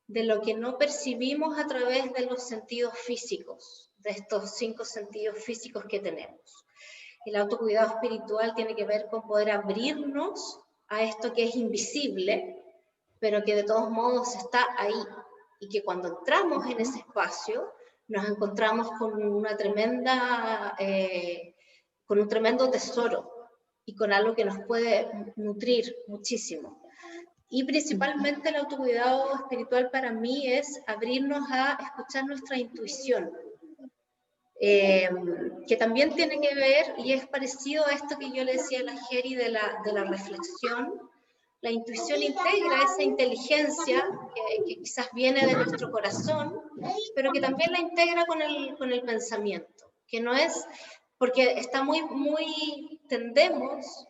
de lo que no percibimos a través de los sentidos físicos, de estos 5 sentidos físicos que tenemos. El autocuidado espiritual tiene que ver con poder abrirnos a esto que es invisible, pero que de todos modos está ahí. y que cuando entramos en ese espacio nos encontramos con una tremenda, con un tremendo tesoro y con algo que nos puede nutrir muchísimo. Y principalmente el autocuidado espiritual para mí es abrirnos a escuchar nuestra intuición, que también tiene que ver, y es parecido a esto que yo le decía a la Geri de la reflexión. La intuición integra esa inteligencia que quizás viene de nuestro corazón, pero que también la integra con el pensamiento, que no es, porque está tendemos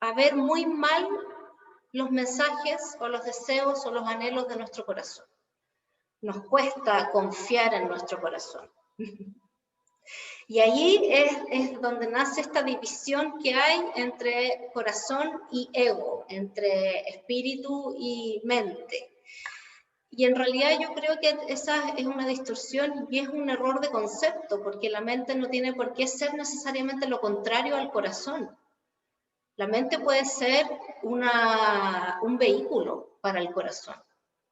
a ver muy mal los mensajes o los deseos o los anhelos de nuestro corazón. Nos cuesta confiar en nuestro corazón. Y allí es donde nace esta división que hay entre corazón y ego, entre espíritu y mente. Y en realidad yo creo que esa es una distorsión y es un error de concepto, porque la mente no tiene por qué ser necesariamente lo contrario al corazón. La mente puede ser un vehículo para el corazón.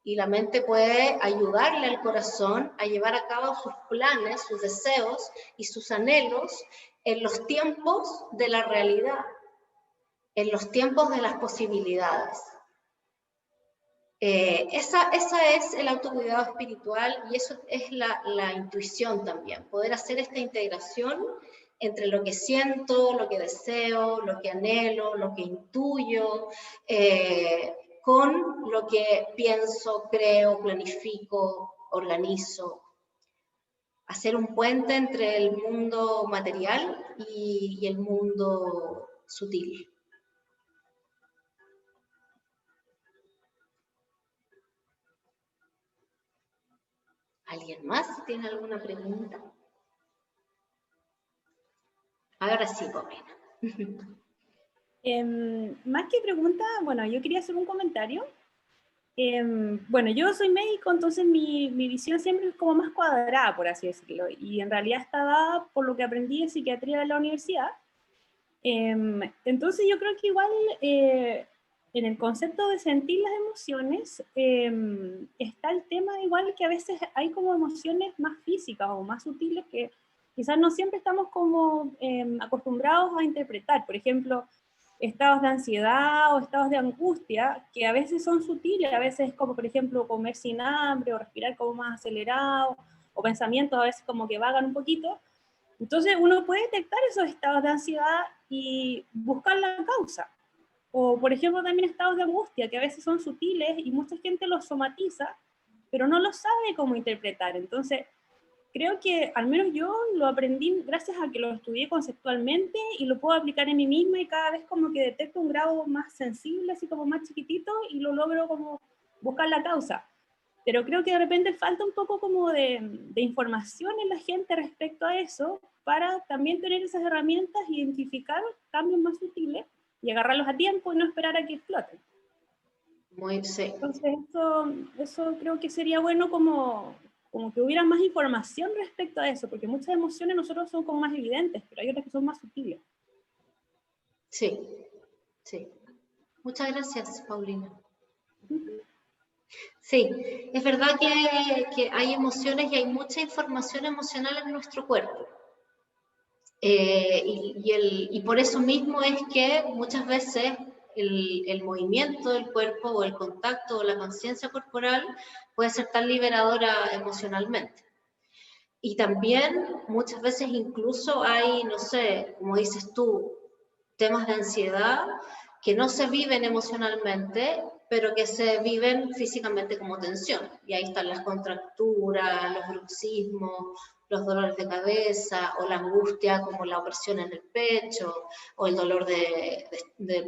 Y la mente puede ayudarle al corazón a llevar a cabo sus planes, sus deseos y sus anhelos en los tiempos de la realidad, en los tiempos de las posibilidades. Esa es el autocuidado espiritual y eso es la intuición también, poder hacer esta integración entre lo que siento, lo que deseo, lo que anhelo, lo que intuyo, con lo que pienso, creo, planifico, organizo. Hacer un puente entre el mundo material y el mundo sutil. ¿Alguien más tiene alguna pregunta? Ahora sí, Paulina. Más que pregunta, bueno, yo quería hacer un comentario. Bueno, yo soy médico, entonces mi visión siempre es como más cuadrada, por así decirlo, y en realidad está dada por lo que aprendí de psiquiatría en la universidad. Entonces yo creo que igual en el concepto de sentir las emociones está el tema igual que a veces hay como emociones más físicas o más sutiles que quizás no siempre estamos como acostumbrados a interpretar. Por ejemplo, estados de ansiedad o estados de angustia, que a veces son sutiles, a veces como por ejemplo comer sin hambre o respirar como más acelerado, o pensamientos a veces como que vagan un poquito. Entonces uno puede detectar esos estados de ansiedad y buscar la causa. O por ejemplo también estados de angustia, que a veces son sutiles y mucha gente los somatiza, pero no lo sabe cómo interpretar. Entonces creo que al menos yo lo aprendí gracias a que lo estudié conceptualmente y lo puedo aplicar en mí misma y cada vez como que detecto un grado más sensible, así como más chiquitito y lo logro como buscar la causa. Pero creo que de repente falta un poco como de información en la gente respecto a eso para también tener esas herramientas, identificar cambios más sutiles y agarrarlos a tiempo y no esperar a que exploten. Muy sí. Entonces eso creo que sería bueno como que hubiera más información respecto a eso, porque muchas emociones nosotros son como más evidentes, pero hay otras que son más sutiles. Sí, sí. Muchas gracias, Paulina. Sí, es verdad que hay emociones y hay mucha información emocional en nuestro cuerpo. Y por eso mismo es que muchas veces el movimiento del cuerpo o el contacto o la conciencia corporal puede ser tan liberadora emocionalmente. Y también muchas veces incluso hay, no sé, como dices tú, temas de ansiedad que no se viven emocionalmente, pero que se viven físicamente como tensión. Y ahí están las contracturas, los bruxismos, los dolores de cabeza, o la angustia como la opresión en el pecho, o el dolor de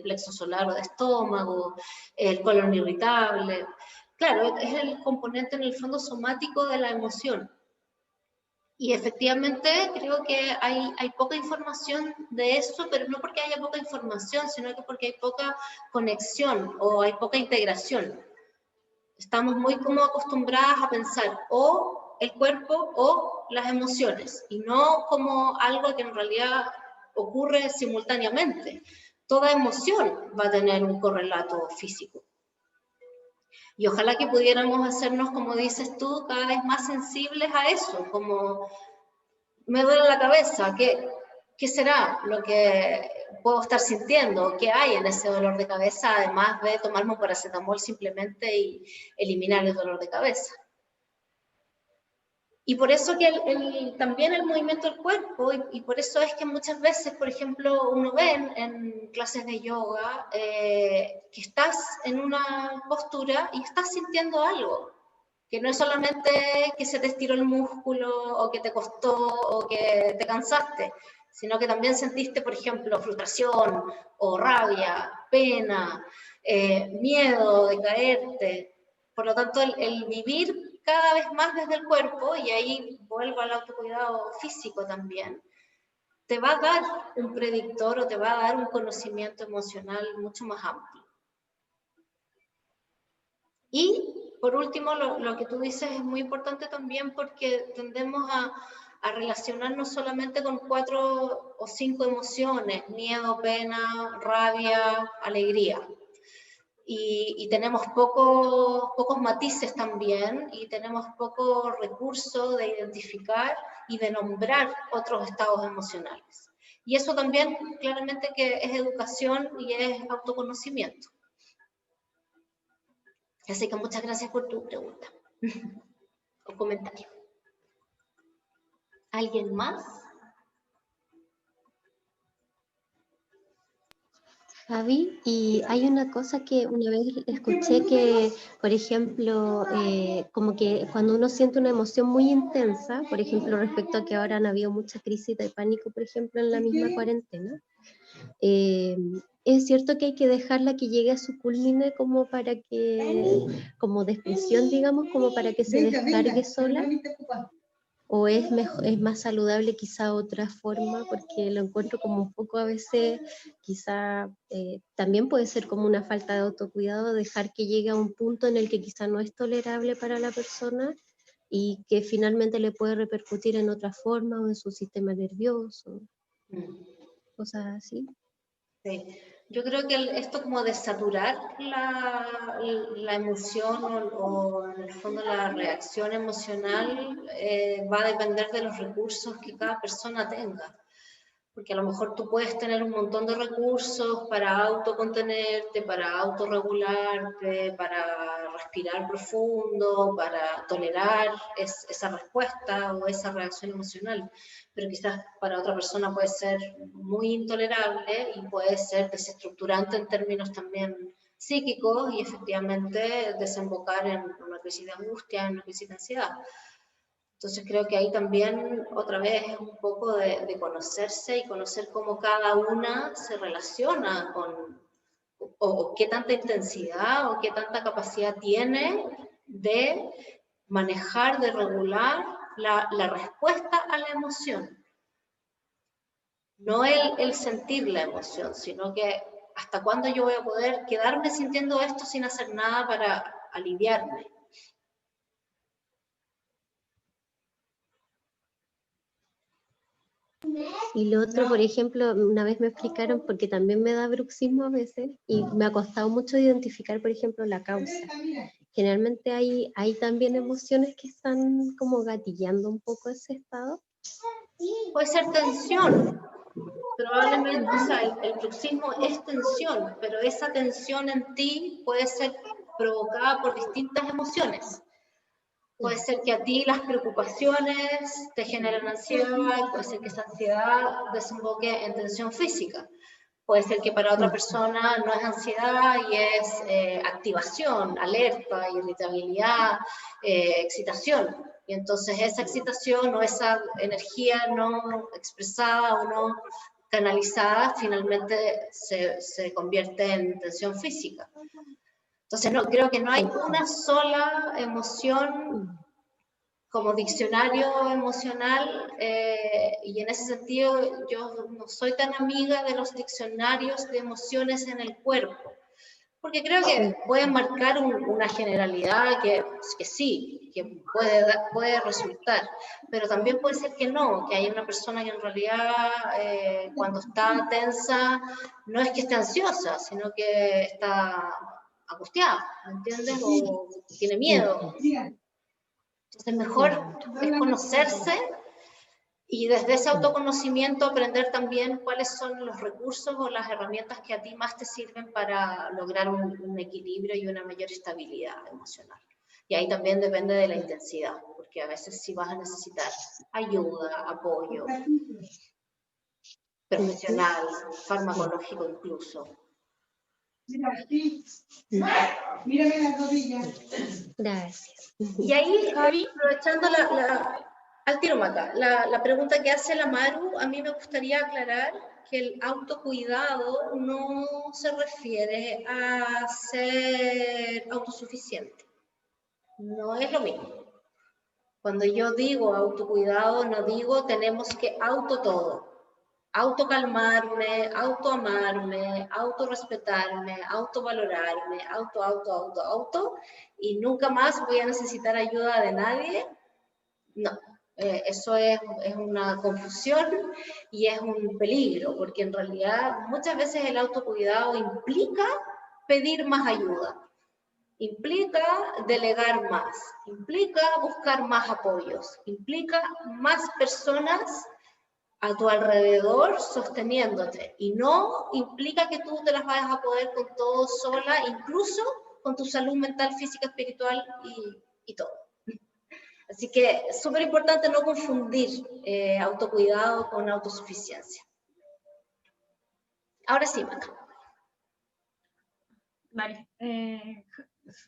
plexo solar o de estómago, el colon irritable. Claro, es el componente en el fondo somático de la emoción. Y efectivamente creo que hay poca información de eso, pero no porque haya poca información, sino que porque hay poca conexión o hay poca integración. Estamos muy como acostumbradas a pensar o el cuerpo o las emociones, y no como algo que en realidad ocurre simultáneamente. Toda emoción va a tener un correlato físico. Y ojalá que pudiéramos hacernos, como dices tú, cada vez más sensibles a eso, como me duele la cabeza, ¿qué será lo que puedo estar sintiendo? ¿Qué hay en ese dolor de cabeza, además de tomarme un paracetamol simplemente y eliminar el dolor de cabeza? Y por eso que también el movimiento del cuerpo, y por eso es que muchas veces, por ejemplo, uno ve en clases de yoga que estás en una postura y estás sintiendo algo, que no es solamente que se te estiró el músculo, o que te costó, o que te cansaste, sino que también sentiste, por ejemplo, frustración, o rabia, pena, miedo de caerte. Por lo tanto, el vivir cada vez más desde el cuerpo, y ahí vuelvo al autocuidado físico también, te va a dar un predictor o te va a dar un conocimiento emocional mucho más amplio. Y por último, lo que tú dices es muy importante también, porque tendemos a relacionarnos solamente con 4 o 5 emociones: miedo, pena, rabia, alegría. Y tenemos pocos matices también, y tenemos poco recurso de identificar y de nombrar otros estados emocionales. Y eso también claramente que es educación y es autoconocimiento. Así que muchas gracias por tu pregunta o comentario. ¿Alguien más? Javi, y hay una cosa que una vez escuché que, por ejemplo, como que cuando uno siente una emoción muy intensa, por ejemplo, respecto a que ahora han habido mucha crisis de pánico, por ejemplo, en la misma cuarentena, es cierto que hay que dejarla que llegue a su culmine como para que, como de expresión, digamos, como para que se descargue sola. ¿O es más saludable quizá otra forma? Porque lo encuentro como un poco a veces, quizá también puede ser como una falta de autocuidado, dejar que llegue a un punto en el que quizá no es tolerable para la persona y que finalmente le puede repercutir en otra forma o en su sistema nervioso, cosas así. Sí. Yo creo que esto como de saturar la emoción o en el fondo la reacción emocional va a depender de los recursos que cada persona tenga. Porque a lo mejor tú puedes tener un montón de recursos para autocontenerte, para autorregularte, para respirar profundo, para tolerar esa respuesta o esa reacción emocional. Pero quizás para otra persona puede ser muy intolerable y puede ser desestructurante en términos también psíquicos, y efectivamente desembocar en una crisis de angustia, en una crisis de ansiedad. Entonces creo que ahí también otra vez es un poco de conocerse y conocer cómo cada una se relaciona con, o qué tanta intensidad o qué tanta capacidad tiene de manejar, de regular la respuesta a la emoción. No el sentir la emoción, sino que hasta cuándo yo voy a poder quedarme sintiendo esto sin hacer nada para aliviarme. Y lo otro, por ejemplo, una vez me explicaron, porque también me da bruxismo a veces, y me ha costado mucho identificar, por ejemplo, la causa. Generalmente hay también emociones que están como gatillando un poco ese estado. Puede ser tensión. Probablemente, o sea, el bruxismo es tensión, pero esa tensión en ti puede ser provocada por distintas emociones. Puede ser que a ti las preocupaciones te generen ansiedad, puede ser que esa ansiedad desemboque en tensión física. Puede ser que para otra persona no es ansiedad y es activación, alerta, irritabilidad, excitación. Y entonces esa excitación o esa energía no expresada o no canalizada finalmente se convierte en tensión física. Entonces, no, creo que no hay una sola emoción como diccionario emocional, y en ese sentido yo no soy tan amiga de los diccionarios de emociones en el cuerpo, porque creo que pueden marcar una generalidad que sí, que puede resultar, pero también puede ser que no, que hay una persona que en realidad cuando está tensa no es que esté ansiosa, sino que está angustiado, ¿me entiendes? O tiene miedo. Entonces mejor es conocerse y desde ese autoconocimiento aprender también cuáles son los recursos o las herramientas que a ti más te sirven para lograr un equilibrio y una mayor estabilidad emocional. Y ahí también depende de la intensidad, porque a veces sí vas a necesitar ayuda, apoyo profesional, farmacológico incluso. Mírame la rodilla. Gracias. Y ahí, aprovechando al tiro mata, la pregunta que hace la Maru, a mí me gustaría aclarar que el autocuidado no se refiere a ser autosuficiente. No es lo mismo. Cuando yo digo autocuidado, no digo tenemos que todo. Autocalmarme, autoamarme, autorrespetarme, autovalorarme, auto, y nunca más voy a necesitar ayuda de nadie. No, eso es una confusión y es un peligro, porque en realidad muchas veces el autocuidado implica pedir más ayuda, implica delegar más, implica buscar más apoyos, implica más personas a tu alrededor sosteniéndote, y no implica que tú te las vayas a poder con todo sola, incluso con tu salud mental, física, espiritual y todo. Así que es súper importante no confundir autocuidado con autosuficiencia. Ahora sí, Maca. Vale,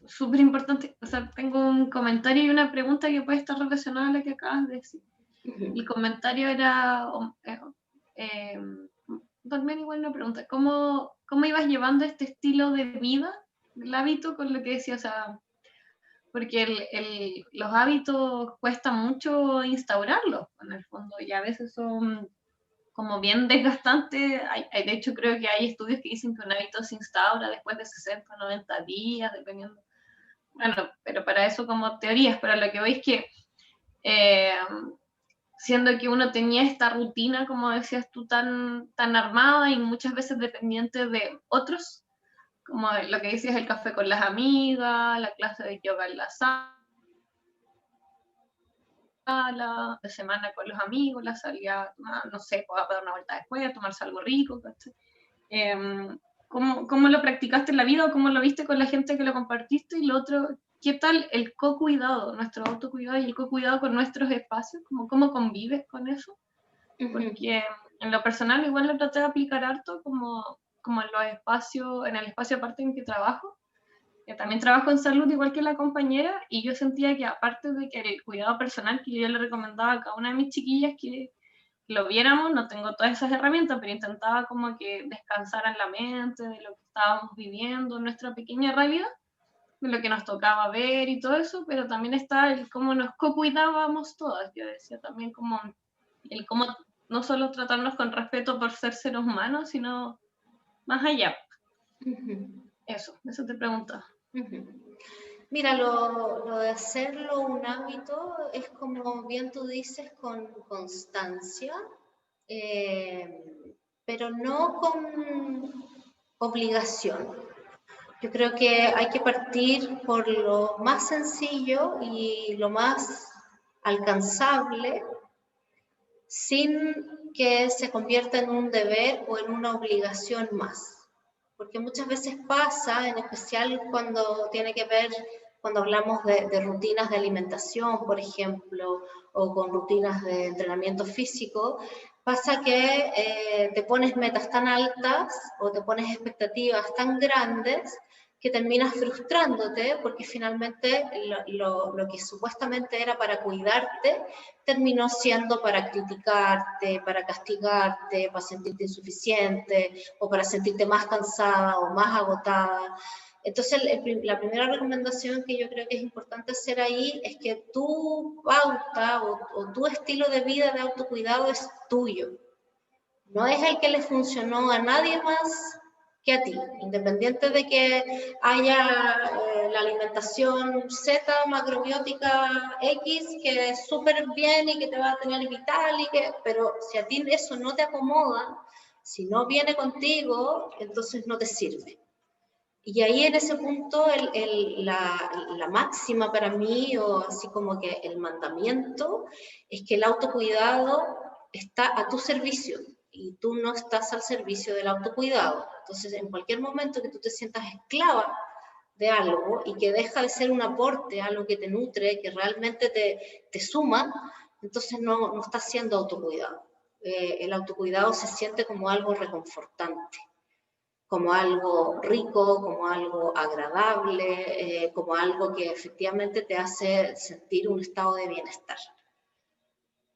súper importante. O sea, tengo un comentario y una pregunta que puede estar relacionada a lo que acabas de decir. El comentario era, también igual una pregunta, ¿cómo ibas llevando este estilo de vida, el hábito, con lo que decía? O sea, porque los hábitos cuesta mucho instaurarlos, en el fondo, y a veces son como bien desgastantes. De hecho, creo que hay estudios que dicen que un hábito se instaura después de 60 o 90 días, dependiendo. Bueno, pero para eso como teorías, pero lo que veis que siendo que uno tenía esta rutina, como decías tú, tan armada y muchas veces dependiente de otros, como lo que decías, el café con las amigas, la clase de yoga en la sala, la semana con los amigos, la salida, no sé, a dar una vuelta después, a tomarse algo rico, ¿cómo lo practicaste en la vida o cómo lo viste con la gente que lo compartiste? Y lo otro, ¿qué tal el co-cuidado, nuestro autocuidado y el co-cuidado con nuestros espacios? ¿Cómo convives con eso? Porque en lo personal igual lo traté de aplicar harto como en los espacios, en el espacio aparte en que trabajo. También trabajo en salud igual que la compañera, y yo sentía que aparte de que el cuidado personal que yo le recomendaba a cada una de mis chiquillas que lo viéramos, no tengo todas esas herramientas, pero intentaba como que descansaran la mente de lo que estábamos viviendo en nuestra pequeña realidad, de lo que nos tocaba ver y todo eso, pero también está el cómo nos co-cuidábamos todas. Yo decía también como el cómo no solo tratarnos con respeto por ser seres humanos, sino más allá. Eso te preguntaba. Mira, lo de hacerlo un hábito es, como bien tú dices, con constancia, pero no con obligación. Yo creo que hay que partir por lo más sencillo y lo más alcanzable, sin que se convierta en un deber o en una obligación más. Porque muchas veces pasa, en especial cuando tiene que ver, cuando hablamos de rutinas de alimentación, por ejemplo, o con rutinas de entrenamiento físico, pasa que te pones metas tan altas o te pones expectativas tan grandes que terminas frustrándote, porque finalmente lo que supuestamente era para cuidarte terminó siendo para criticarte, para castigarte, para sentirte insuficiente o para sentirte más cansada o más agotada. Entonces, la primera recomendación que yo creo que es importante hacer ahí es que tu pauta o tu estilo de vida de autocuidado es tuyo. No es el que le funcionó a nadie más que a ti, independiente de que haya la alimentación Z, macrobiótica X, que es súper bien y que te va a tener vital, pero si a ti eso no te acomoda, si no viene contigo, entonces no te sirve. Y ahí en ese punto la máxima para mí, o así como que el mandamiento, es que el autocuidado está a tu servicio y tú no estás al servicio del autocuidado. Entonces, en cualquier momento que tú te sientas esclava de algo y que deja de ser un aporte, algo que te nutre, que realmente te suma, entonces no estás siendo autocuidado. El autocuidado se siente como algo reconfortante, como algo rico, como algo agradable, como algo que efectivamente te hace sentir un estado de bienestar.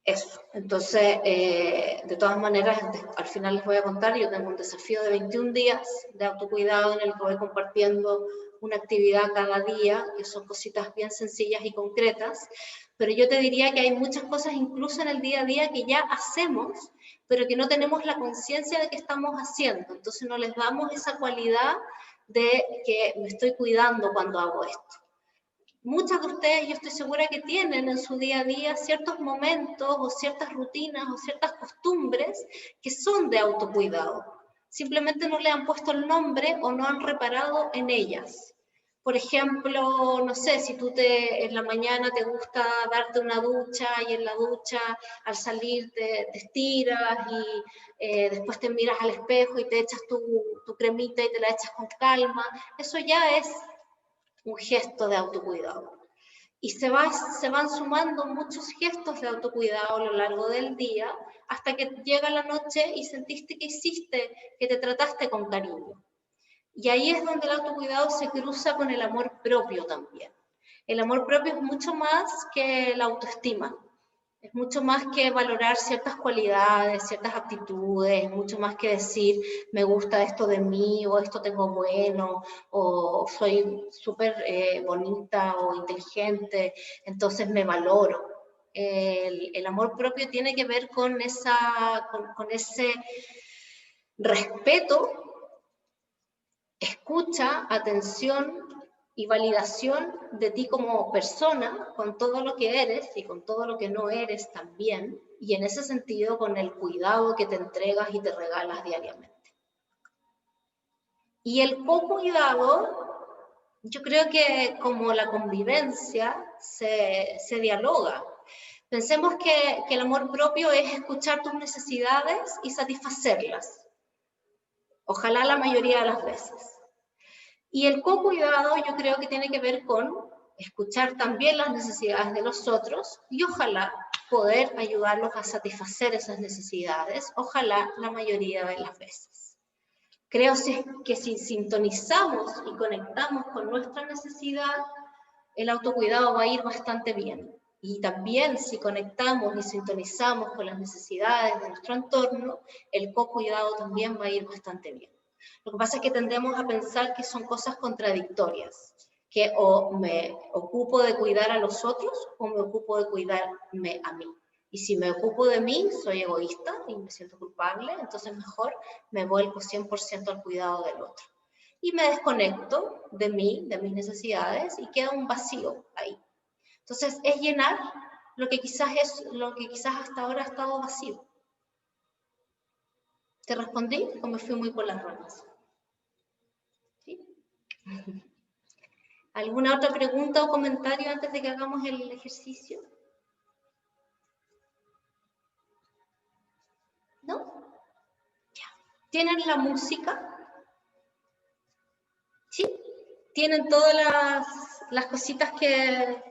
Eso. Entonces, de todas maneras, al final les voy a contar, yo tengo un desafío de 21 días de autocuidado en el que voy compartiendo una actividad cada día, que son cositas bien sencillas y concretas, pero yo te diría que hay muchas cosas incluso en el día a día que ya hacemos, pero que no tenemos la conciencia de que estamos haciendo, entonces no les damos esa cualidad de que me estoy cuidando cuando hago esto. Muchas de ustedes, yo estoy segura que tienen en su día a día ciertos momentos o ciertas rutinas o ciertas costumbres que son de autocuidado. Simplemente no le han puesto el nombre o no han reparado en ellas. Por ejemplo, no sé, si tú en la mañana te gusta darte una ducha y en la ducha al salir te estiras y después te miras al espejo y te echas tu cremita y te la echas con calma, eso ya es un gesto de autocuidado. Y se van sumando muchos gestos de autocuidado a lo largo del día hasta que llega la noche y sentiste que hiciste, que te trataste con cariño. Y ahí es donde el autocuidado se cruza con el amor propio también. El amor propio es mucho más que la autoestima. Es mucho más que valorar ciertas cualidades, ciertas aptitudes, es mucho más que decir, me gusta esto de mí, o esto tengo bueno, o soy súper bonita o inteligente, entonces me valoro. El amor propio tiene que ver con ese respeto, escucha, atención y validación de ti como persona, con todo lo que eres y con todo lo que no eres también, y en ese sentido con el cuidado que te entregas y te regalas diariamente. Y el co-cuidado, yo creo que como la convivencia se dialoga. Pensemos que el amor propio es escuchar tus necesidades y satisfacerlas. Ojalá la mayoría de las veces. Y el co-cuidado yo creo que tiene que ver con escuchar también las necesidades de los otros y ojalá poder ayudarlos a satisfacer esas necesidades, ojalá la mayoría de las veces. Creo que si sintonizamos y conectamos con nuestra necesidad, el autocuidado va a ir bastante bien. Y también si conectamos y sintonizamos con las necesidades de nuestro entorno, el co-cuidado también va a ir bastante bien. Lo que pasa es que tendemos a pensar que son cosas contradictorias, que o me ocupo de cuidar a los otros o me ocupo de cuidarme a mí. Y si me ocupo de mí, soy egoísta y me siento culpable, entonces mejor me vuelvo 100% al cuidado del otro. Y me desconecto de mí, de mis necesidades, y queda un vacío ahí. Entonces es llenar lo que quizás hasta ahora ha estado vacío. ¿Te respondí o me fui muy por las ramas? ¿Sí? ¿Alguna otra pregunta o comentario antes de que hagamos el ejercicio? ¿No? Ya. ¿Tienen la música? ¿Sí? ¿Tienen todas las cositas que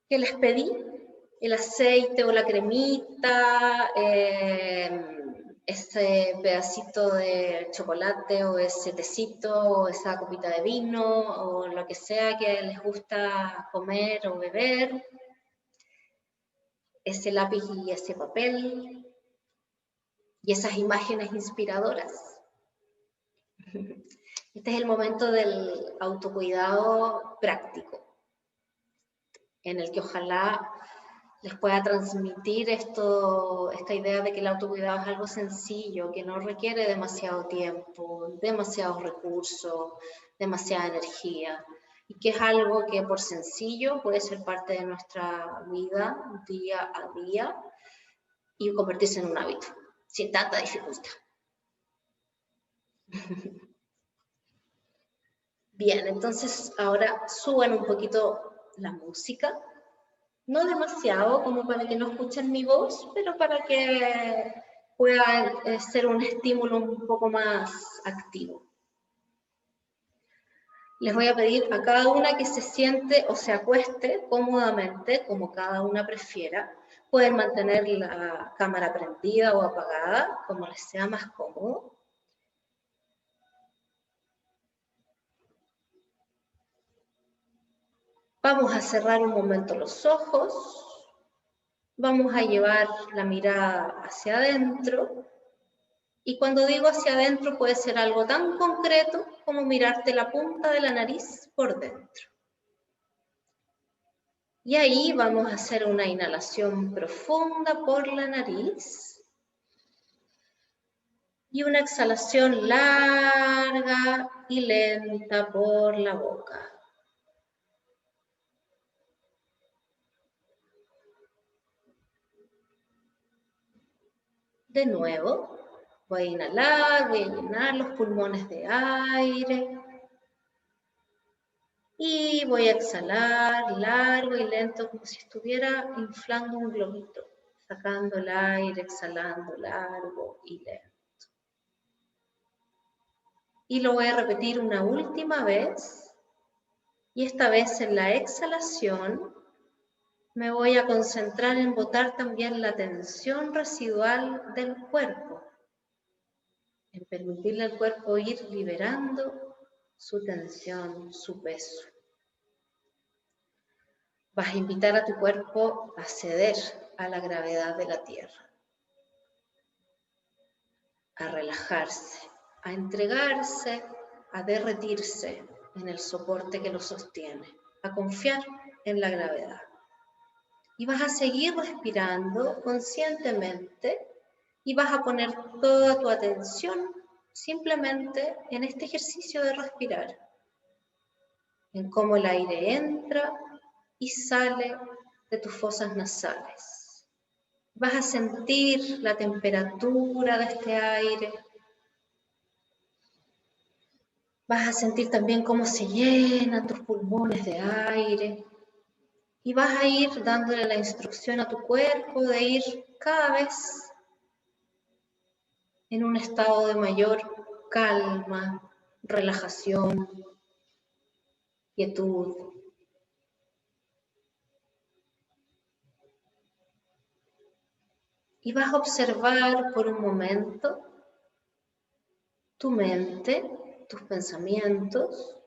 les pedí? El aceite o la cremita, ese pedacito de chocolate o ese tecito o esa copita de vino o lo que sea que les gusta comer o beber, ese lápiz y ese papel y esas imágenes inspiradoras. Este es el momento del autocuidado práctico, en el que ojalá les pueda transmitir esta idea de que el autocuidado es algo sencillo, que no requiere demasiado tiempo, demasiados recursos, demasiada energía, y que es algo que por sencillo puede ser parte de nuestra vida día a día y convertirse en un hábito, sin tanta dificultad. Bien, entonces ahora suban un poquito la música. No demasiado como para que no escuchen mi voz, pero para que pueda ser un estímulo un poco más activo. Les voy a pedir a cada una que se siente o se acueste cómodamente, como cada una prefiera. Pueden mantener la cámara prendida o apagada, como les sea más cómodo. Vamos a cerrar un momento los ojos. Vamos a llevar la mirada hacia adentro. Y cuando digo hacia adentro puede ser algo tan concreto como mirarte la punta de la nariz por dentro. Y ahí vamos a hacer una inhalación profunda por la nariz. Y una exhalación larga y lenta por la boca. De nuevo, voy a inhalar, voy a llenar los pulmones de aire. Y voy a exhalar largo y lento como si estuviera inflando un globito. Sacando el aire, exhalando largo y lento. Y lo voy a repetir una última vez. Y esta vez en la exhalación me voy a concentrar en botar también la tensión residual del cuerpo. En permitirle al cuerpo ir liberando su tensión, su peso. Vas a invitar a tu cuerpo a ceder a la gravedad de la tierra. A relajarse, a entregarse, a derretirse en el soporte que lo sostiene, a confiar en la gravedad. Y vas a seguir respirando conscientemente y vas a poner toda tu atención simplemente en este ejercicio de respirar, en cómo el aire entra y sale de tus fosas nasales. Vas a sentir la temperatura de este aire. Vas a sentir también cómo se llenan tus pulmones de aire. Y vas a ir dándole la instrucción a tu cuerpo de ir cada vez en un estado de mayor calma, relajación, quietud. Y vas a observar por un momento tu mente, tus pensamientos,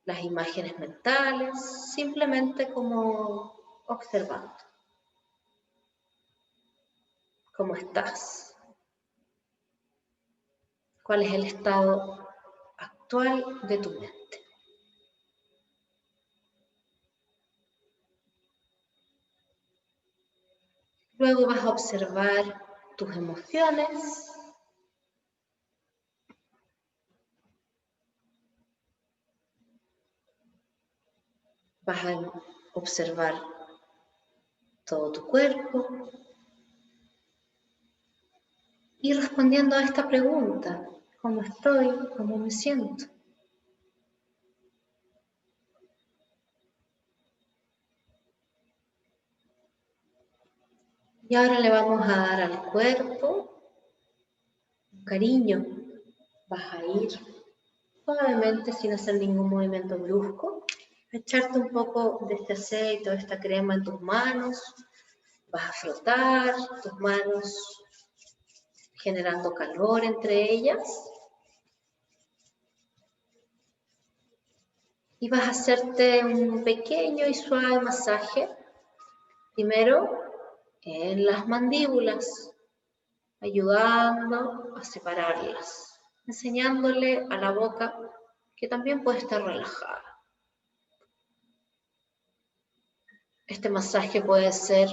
las imágenes mentales, simplemente como observando. ¿Cómo estás? ¿Cuál es el estado actual de tu mente? Luego vas a observar tus emociones. Vas a observar todo tu cuerpo. Y respondiendo a esta pregunta, ¿cómo estoy? ¿Cómo me siento? Y ahora le vamos a dar al cuerpo un cariño. Vas a ir suavemente, sin hacer ningún movimiento brusco, a echarte un poco de este aceite o esta crema en tus manos. Vas a frotar tus manos generando calor entre ellas. Y vas a hacerte un pequeño y suave masaje, primero en las mandíbulas, ayudando a separarlas, enseñándole a la boca que también puede estar relajada. Este masaje puede ser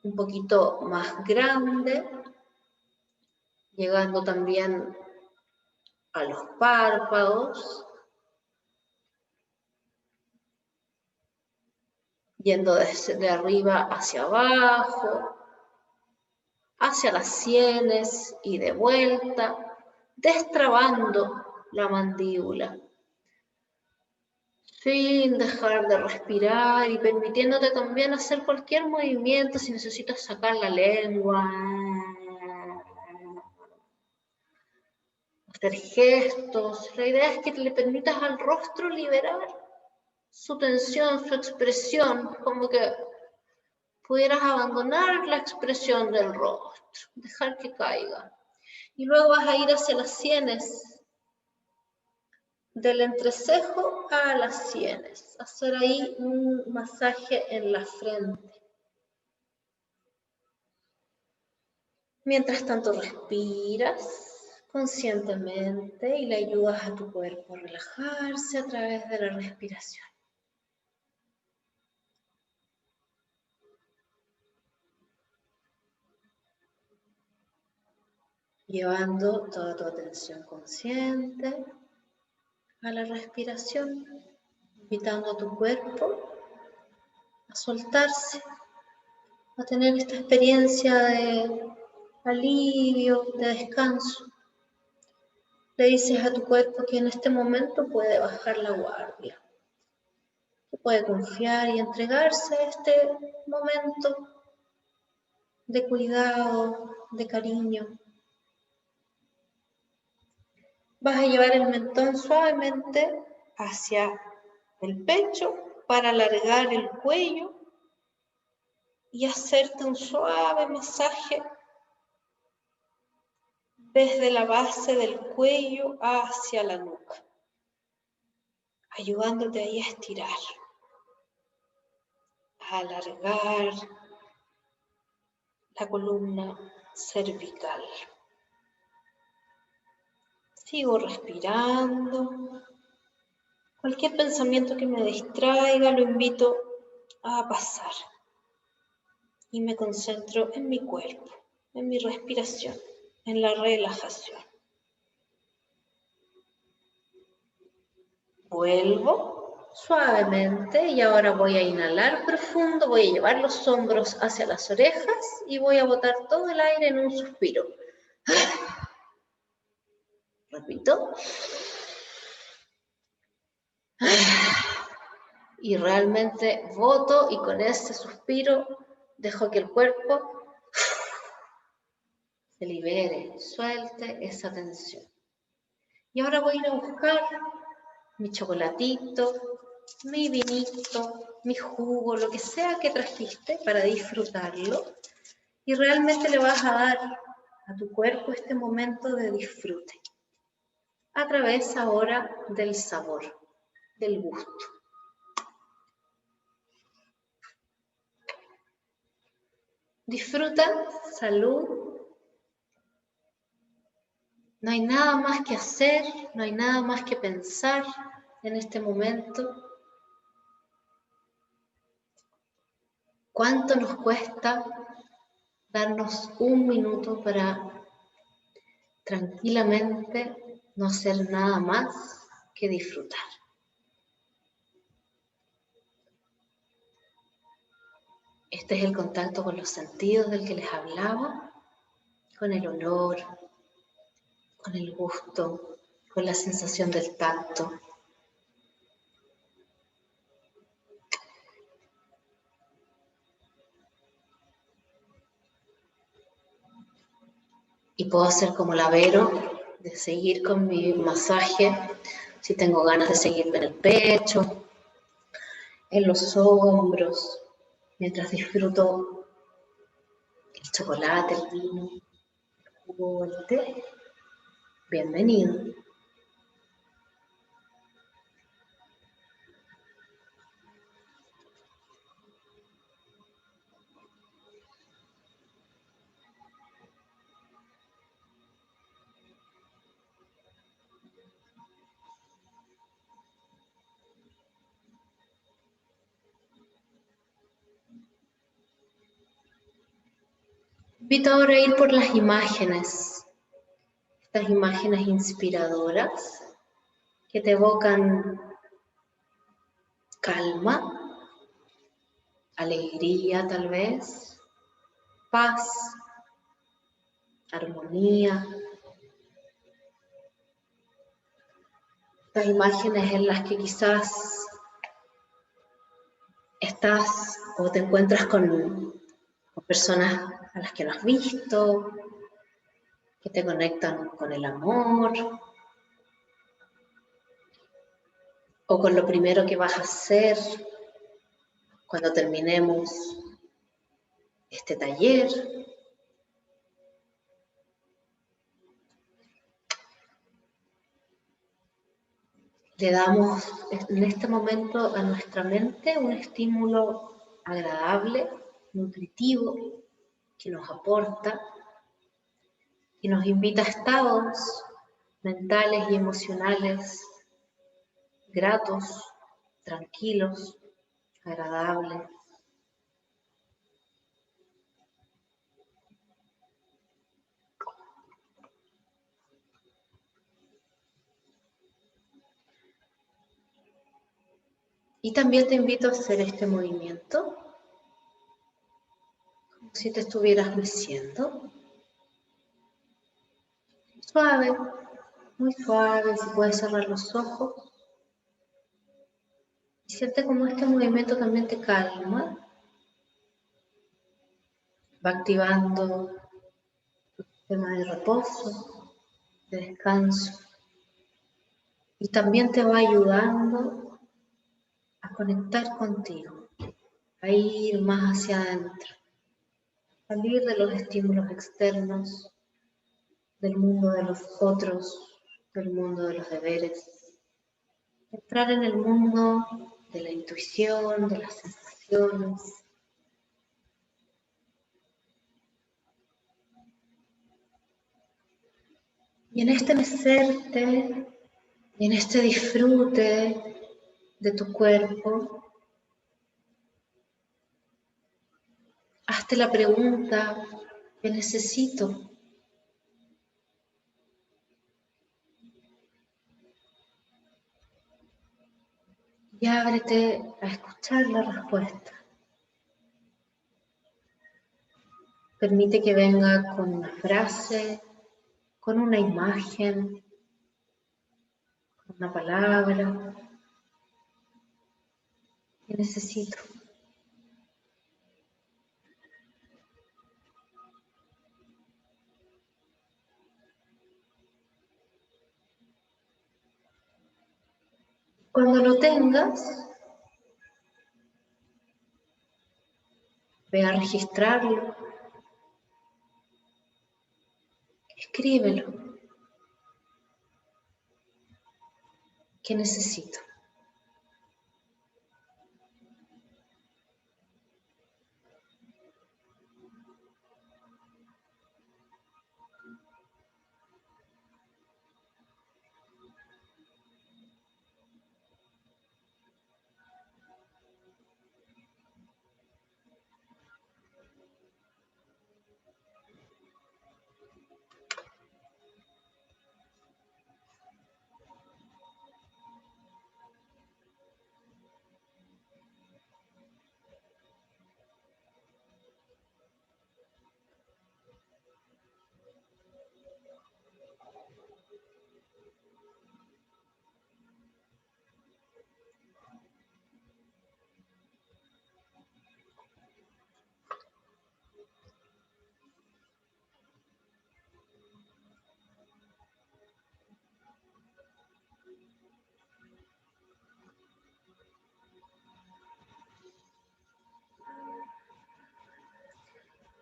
un poquito más grande, llegando también a los párpados, yendo de arriba hacia abajo, hacia las sienes y de vuelta, destrabando la mandíbula, sin dejar de respirar y permitiéndote también hacer cualquier movimiento si necesitas sacar la lengua, hacer gestos. La idea es que le permitas al rostro liberar su tensión, su expresión, como que pudieras abandonar la expresión del rostro, dejar que caiga. Y luego vas a ir hacia las sienes, del entrecejo a las sienes, hacer ahí un masaje en la frente. Mientras tanto respiras conscientemente y le ayudas a tu cuerpo a relajarse a través de la respiración. Llevando toda tu atención consciente a la respiración, invitando a tu cuerpo a soltarse, a tener esta experiencia de alivio, de descanso. Le dices a tu cuerpo que en este momento puede bajar la guardia, que puede confiar y entregarse a este momento de cuidado, de cariño. Vas a llevar el mentón suavemente hacia el pecho para alargar el cuello y hacerte un suave masaje desde la base del cuello hacia la nuca, ayudándote ahí a estirar, a alargar la columna cervical. Sigo respirando. Cualquier pensamiento que me distraiga lo invito a pasar y me concentro en mi cuerpo, en mi respiración, en la relajación. Vuelvo suavemente y ahora voy a inhalar profundo, voy a llevar los hombros hacia las orejas y voy a botar todo el aire en un suspiro. Repito. Y realmente boto y con ese suspiro dejo que el cuerpo se libere, suelte esa tensión. Y ahora voy a ir a buscar mi chocolatito, mi vinito, mi jugo, lo que sea que trajiste para disfrutarlo. Y realmente le vas a dar a tu cuerpo este momento de disfrute. A través ahora del sabor, del gusto. Disfruta, salud. No hay nada más que hacer, no hay nada más que pensar en este momento. ¿Cuánto nos cuesta darnos un minuto para tranquilamente no hacer nada más que disfrutar? Este es el contacto con los sentidos del que les hablaba, con el olor, con el gusto, con la sensación del tacto. Y puedo hacer como la Vero, de seguir con mi masaje, si tengo ganas de seguirme en el pecho, en los hombros, mientras disfruto el chocolate, el vino, el jugo, el té. Bienvenido. Invito ahora a ir por las imágenes, estas imágenes inspiradoras que te evocan calma, alegría tal vez, paz, armonía. Estas imágenes en las que quizás estás o te encuentras con personas a las que no has visto, que te conectan con el amor, o con lo primero que vas a hacer cuando terminemos este taller. Le damos en este momento a nuestra mente un estímulo agradable, nutritivo, que nos aporta y nos invita a estados mentales y emocionales gratos, tranquilos, agradables. Y también te invito a hacer este movimiento, como si te estuvieras meciendo. Suave, muy suave, si puedes cerrar los ojos. Y siente como este movimiento también te calma. Va activando tu sistema de reposo, de descanso. Y también te va ayudando a conectar contigo, a ir más hacia adentro, salir de los estímulos externos, del mundo de los otros, del mundo de los deberes, entrar en el mundo de la intuición, de las sensaciones. Y en este mecerte, y en este disfrute de tu cuerpo, hazte la pregunta: ¿qué necesito? Y ábrete a escuchar la respuesta. Permite que venga con una frase, con una imagen, con una palabra. ¿Qué necesito? Cuando lo tengas, ve a registrarlo, escríbelo. ¿Qué necesito?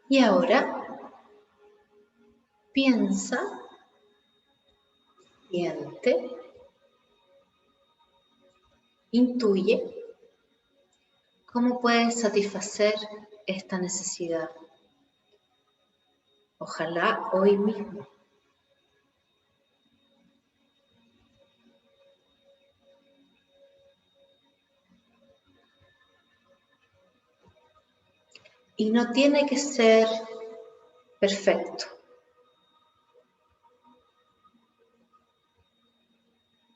Y ahora, piensa, siente, intuye cómo puedes satisfacer esta necesidad. Ojalá hoy mismo. Y no tiene que ser perfecto.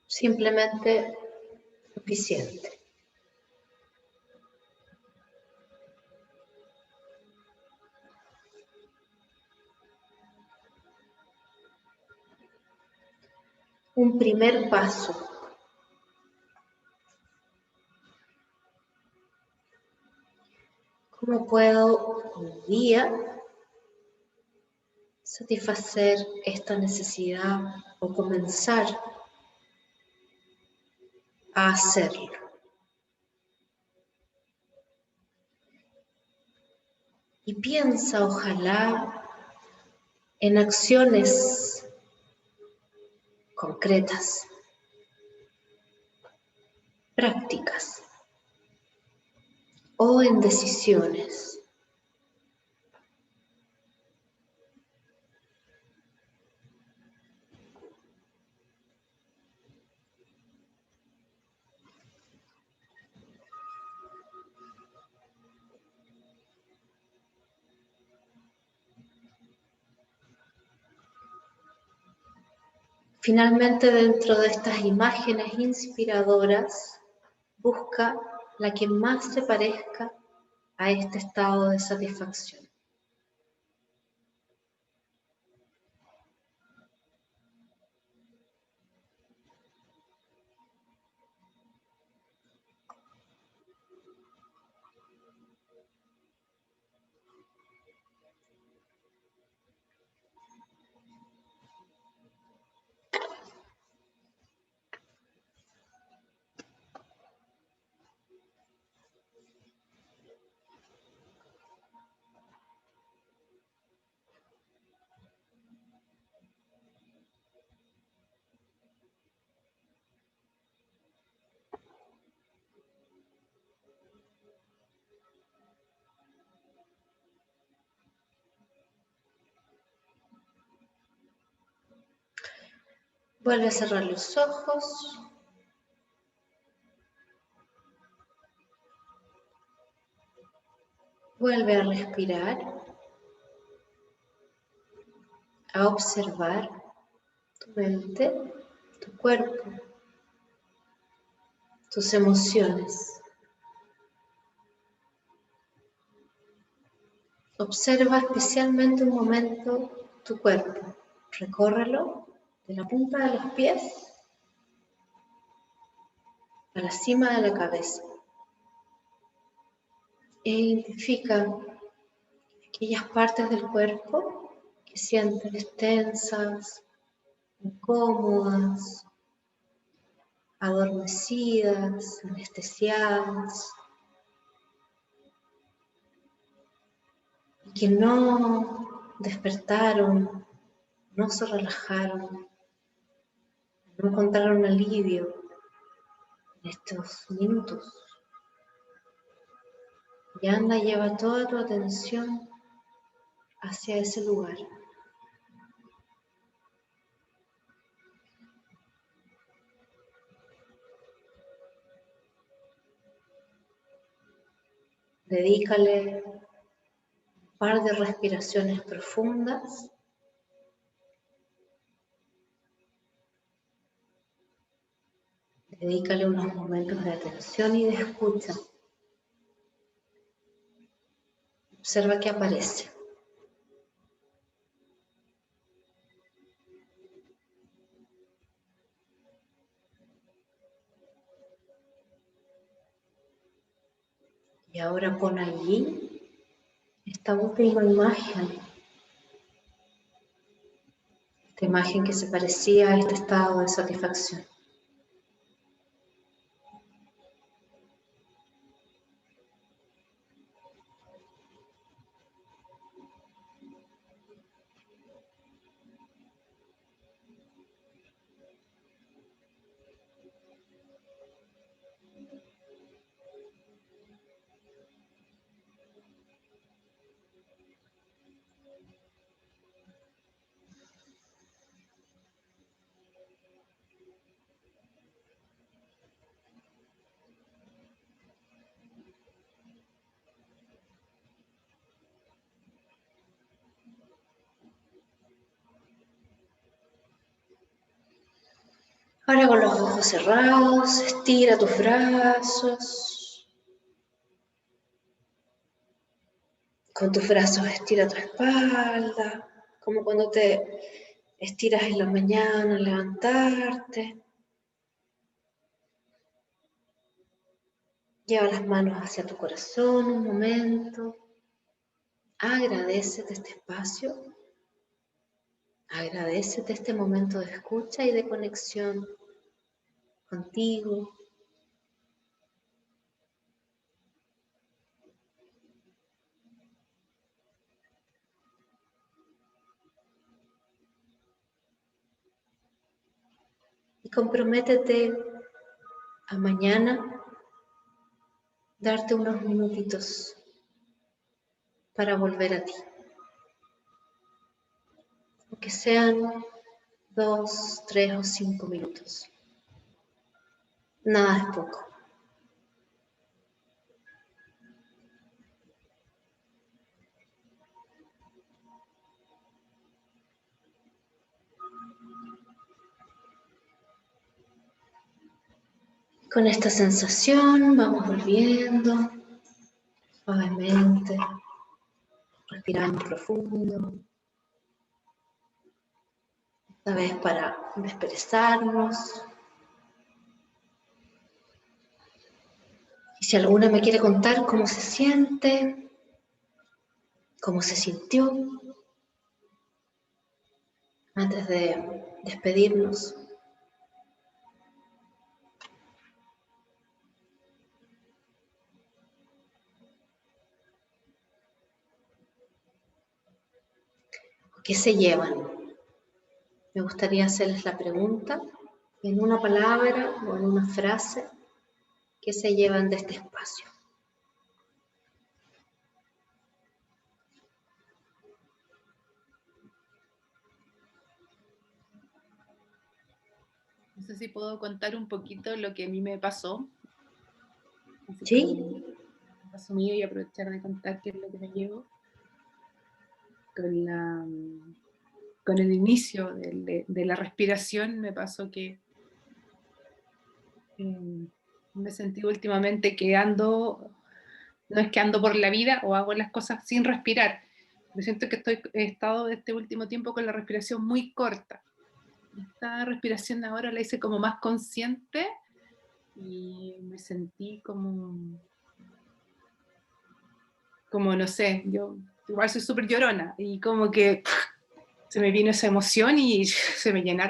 Simplemente suficiente. Un primer paso. ¿Cómo puedo hoy día satisfacer esta necesidad o comenzar a hacerlo? Y piensa, ojalá, en acciones concretas, prácticas, o en decisiones. Finalmente, dentro de estas imágenes inspiradoras, busca la que más se parezca a este estado de satisfacción. Vuelve a cerrar los ojos. Vuelve a respirar, a observar tu mente, tu cuerpo, tus emociones. Observa especialmente un momento tu cuerpo. Recórrelo de la punta de los pies a la cima de la cabeza. E identifica aquellas partes del cuerpo que sientes tensas, incómodas, adormecidas, anestesiadas, y que no despertaron, no se relajaron, no encontraron alivio en estos minutos. Y anda, lleva toda tu atención hacia ese lugar. Dedícale un par de respiraciones profundas. Dedícale unos momentos de atención y de escucha. Observa qué aparece. Y ahora pon allí esta última imagen. Esta imagen que se parecía a este estado de satisfacción. Ahora con los ojos cerrados, estira tus brazos. Con tus brazos estira tu espalda, como cuando te estiras en la mañana al levantarte. Lleva las manos hacia tu corazón un momento. Agradécete este espacio, agradécete este momento de escucha y de conexión contigo. Y comprométete a mañana darte unos minutitos para volver a ti. Aunque sean 2, 3 o 5 minutos. Nada es poco. Con esta sensación vamos volviendo suavemente, respirando profundo. Esta vez para desperezarnos. Y si alguna me quiere contar cómo se siente, cómo se sintió, antes de despedirnos. ¿Qué se llevan? Me gustaría hacerles la pregunta, en una palabra o en una frase, ¿qué se llevan de este espacio? No sé si puedo contar un poquito lo que a mí me pasó. Así ¿Sí? como me pasó mío y aprovechar de contar qué es lo que me llevo. Con el inicio de la respiración me pasó que me sentí últimamente que ando, no es que ando por la vida o hago las cosas sin respirar. Me siento que he estado este último tiempo con la respiración muy corta. Esta respiración ahora la hice como más consciente y me sentí como no sé, yo igual soy súper llorona y como que se me vino esa emoción y se me llenó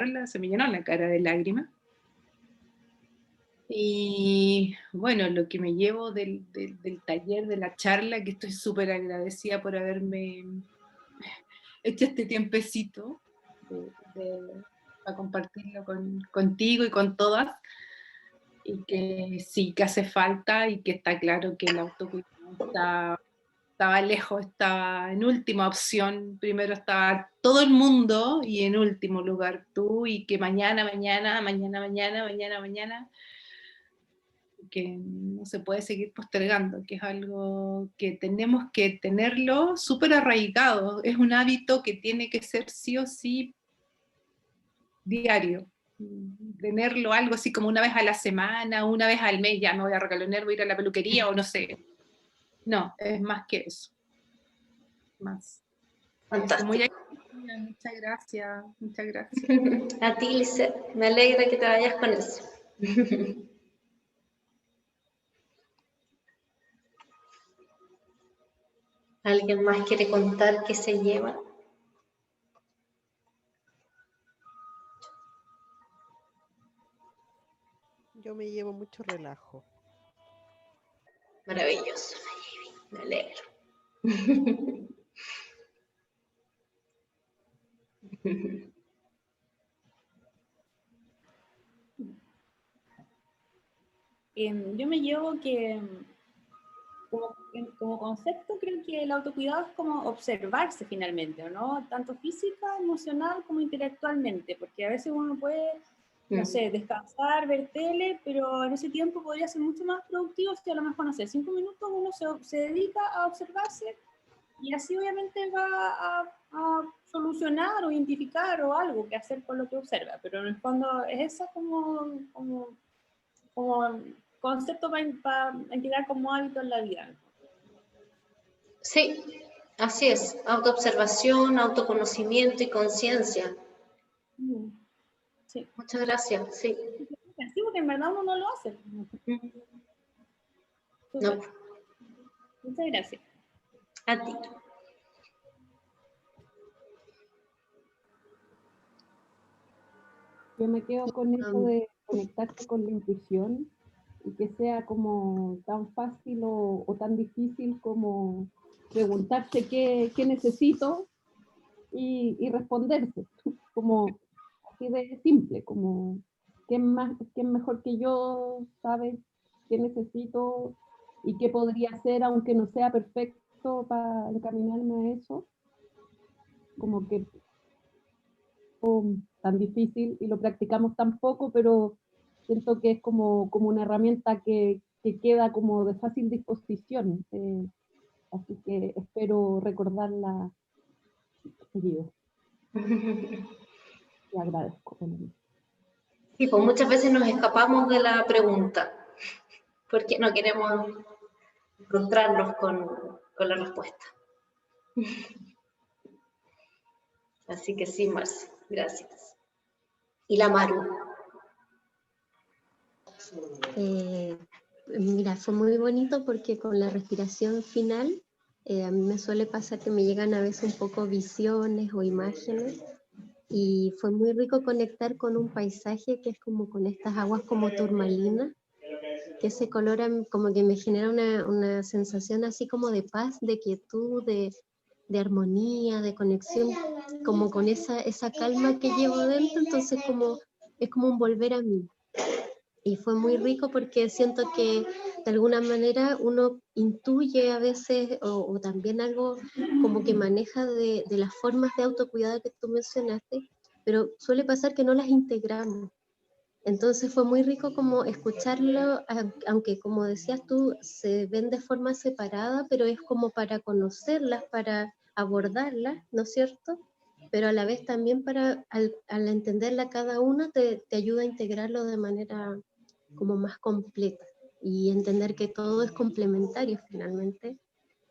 la cara de lágrimas. Y bueno, lo que me llevo del taller, de la charla, que estoy súper agradecida por haberme hecho este tiempecito para compartirlo contigo y con todas, y que sí, que hace falta y que está claro que el autocuidado estaba lejos, estaba en última opción, primero estaba todo el mundo y en último lugar tú, y que mañana, que no se puede seguir postergando, que es algo que tenemos que tenerlo súper arraigado, es un hábito que tiene que ser sí o sí diario, tenerlo algo así como una vez a la semana, una vez al mes, ya me voy a recalonar, voy a ir a la peluquería o no sé, no, es más que eso, más. Fantástico. Muy agradecida, muchas gracias, muchas gracias. A ti, Lisette, me alegra que te vayas con eso. ¿Alguien más quiere contar qué se lleva? Yo me llevo mucho relajo. Maravilloso, me alegro. Yo me llevo que como concepto creo que el autocuidado es como observarse finalmente, ¿no? Tanto física, emocional como intelectualmente, porque a veces uno puede, no sé, descansar, ver tele, pero en ese tiempo podría ser mucho más productivo si a lo mejor, no sé, 5 minutos uno se dedica a observarse y así obviamente va a solucionar o identificar o algo que hacer con lo que observa, pero en el fondo es esa como concepto para integrar como hábito en la vida. Sí, así es. Autoobservación, autoconocimiento y conciencia. Sí. Muchas gracias, sí. Sí, porque en verdad uno no lo hace. No. Muchas gracias. A ti. Yo me quedo con eso de conectarse con la intuición y que sea como tan fácil o tan difícil como preguntarse qué necesito y responderse, como así de simple, como quién mejor que yo sabe qué necesito y qué podría hacer aunque no sea perfecto para encaminarme a eso, como que tan difícil y lo practicamos tan poco, pero siento que es como una herramienta que queda como de fácil disposición. Así que espero recordarla seguido. Y agradezco. Sí, pues muchas veces nos escapamos de la pregunta porque no queremos encontrarnos con la respuesta. Así que sí, Marce, gracias. Y la Maru. Mira, fue muy bonito porque con la respiración final, a mí me suele pasar que me llegan a veces un poco visiones o imágenes, y fue muy rico conectar con un paisaje que es como con estas aguas como turmalinas, que ese color como que me genera una sensación así como de paz, de quietud, de armonía, de conexión, como con esa calma que llevo dentro, entonces es como un volver a mí. Y fue muy rico porque siento que de alguna manera uno intuye a veces o también algo como que maneja de las formas de autocuidado que tú mencionaste, pero suele pasar que no las integramos. Entonces fue muy rico como escucharlo, aunque como decías tú, se ven de forma separada, pero es como para conocerlas, para abordarlas, ¿no es cierto? Pero a la vez también al entenderla cada una te ayuda a integrarlo de manera como más completa y entender que todo es complementario finalmente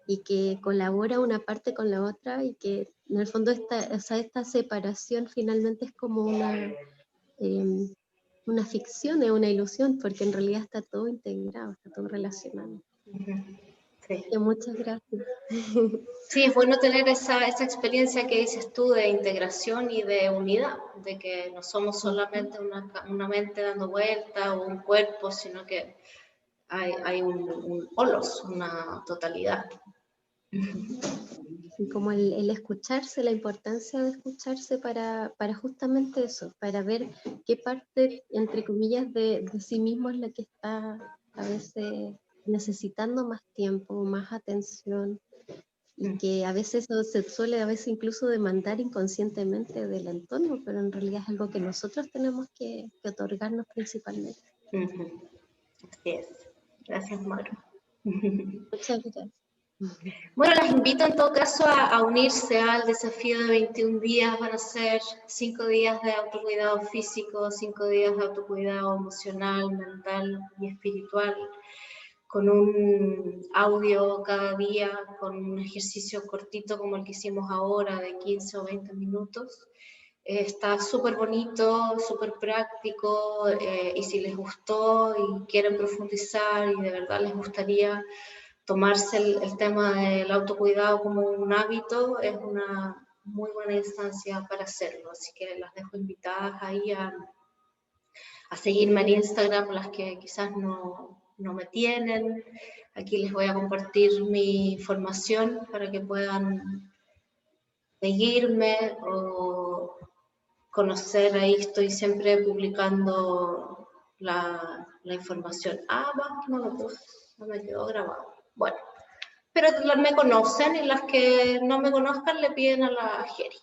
y que colabora una parte con la otra y que en el fondo esta separación finalmente es como una ficción, es una ilusión, porque en realidad está todo integrado, está todo relacionado. Sí. Y muchas gracias. Sí, es bueno tener esa experiencia que dices tú de integración y de unidad, de que no somos solamente una mente dando vuelta o un cuerpo, sino que hay un polos, una totalidad. Y como el escucharse, la importancia de escucharse para justamente eso, para ver qué parte, entre comillas, de sí mismo es la que está a veces necesitando más tiempo, más atención, y que a veces eso se suele a veces incluso demandar inconscientemente del entorno, pero en realidad es algo que nosotros tenemos que otorgarnos principalmente. Así es. Gracias, Maru. Muchas gracias. Bueno, las invito en todo caso a unirse al desafío de 21 días. Van a ser 5 días de autocuidado físico, 5 días de autocuidado emocional, mental y espiritual, con un audio cada día, con un ejercicio cortito como el que hicimos ahora de 15 o 20 minutos. Está súper bonito, súper práctico, y si les gustó y quieren profundizar y de verdad les gustaría tomarse el tema del autocuidado como un hábito, es una muy buena instancia para hacerlo. Así que las dejo invitadas ahí a seguirme en Instagram, las que quizás no me tienen. Aquí les voy a compartir mi información para que puedan seguirme o conocer. Ahí estoy siempre publicando la información. No me quedó grabado. Bueno, pero me conocen y las que no me conozcan le piden a la Jeri.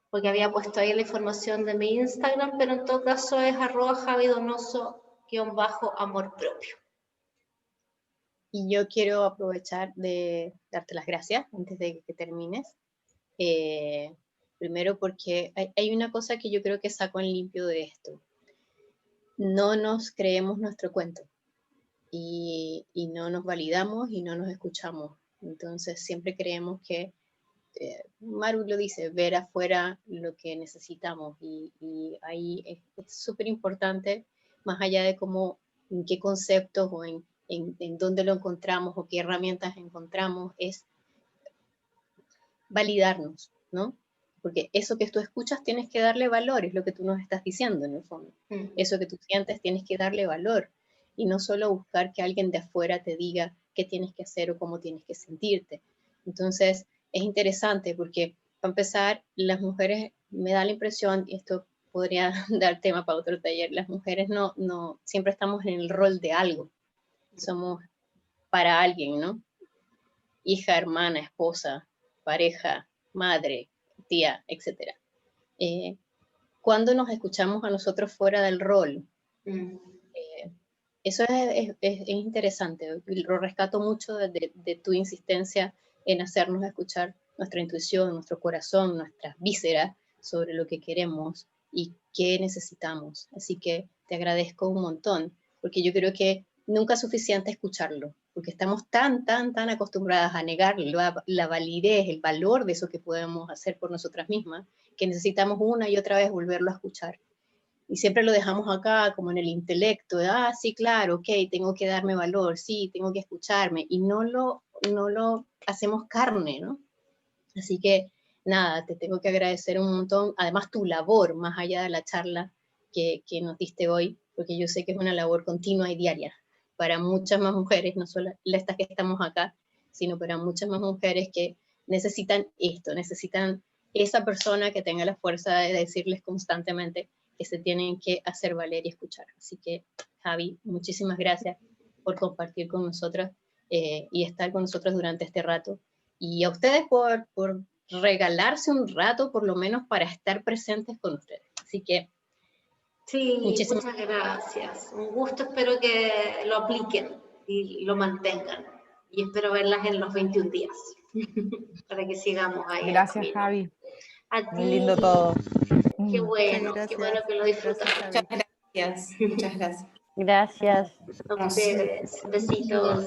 Porque había puesto ahí la información de mi Instagram, pero en todo caso es @javidonoso_amor propio. Y yo quiero aprovechar de darte las gracias antes de que termines. Primero porque hay una cosa que yo creo que saco en limpio de esto. No nos creemos nuestro cuento y no nos validamos y no nos escuchamos. Entonces siempre creemos que, Maru lo dice, ver afuera lo que necesitamos y ahí es súper importante, más allá de cómo, en qué conceptos o en dónde lo encontramos o qué herramientas encontramos, es validarnos, ¿no? porque eso que tú escuchas tienes que darle valor, es lo que tú nos estás diciendo en el fondo. Eso que tú sientes tienes que darle valor, y no solo buscar que alguien de afuera te diga qué tienes que hacer o cómo tienes que sentirte. Entonces, es interesante porque, para empezar, las mujeres, me da la impresión, y esto podría dar tema para otro taller, las mujeres no siempre estamos en el rol de algo, somos para alguien, ¿no? Hija, hermana, esposa, pareja, madre, tía, etc. Cuando nos escuchamos a nosotros fuera del rol, eso es interesante, lo rescato mucho de tu insistencia en hacernos escuchar nuestra intuición, nuestro corazón, nuestras vísceras sobre lo que queremos y qué necesitamos. Así que te agradezco un montón, porque yo creo que nunca es suficiente escucharlo, porque estamos tan acostumbradas a negar la validez, el valor de eso que podemos hacer por nosotras mismas, que necesitamos una y otra vez volverlo a escuchar. Y siempre lo dejamos acá como en el intelecto, sí, claro, ok, tengo que darme valor, sí, tengo que escucharme, y no lo hacemos carne, ¿no? Así que, nada, te tengo que agradecer un montón, además tu labor, más allá de la charla que nos diste hoy, porque yo sé que es una labor continua y diaria para muchas más mujeres, no solo estas que estamos acá, sino para muchas más mujeres que necesitan esto, necesitan esa persona que tenga la fuerza de decirles constantemente que se tienen que hacer valer y escuchar. Así que, Javi, muchísimas gracias por compartir con nosotras y estar con nosotros durante este rato. Y a ustedes por regalarse un rato, por lo menos, para estar presentes con ustedes. Así que, sí, muchas gracias. Un gusto, espero que lo apliquen y lo mantengan. Y espero verlas en los 21 días, para que sigamos ahí. Gracias, Javi. Muy lindo todo. Qué bueno que lo disfrutan. Muchas gracias. Muchas gracias. Gracias. A ustedes. Besitos.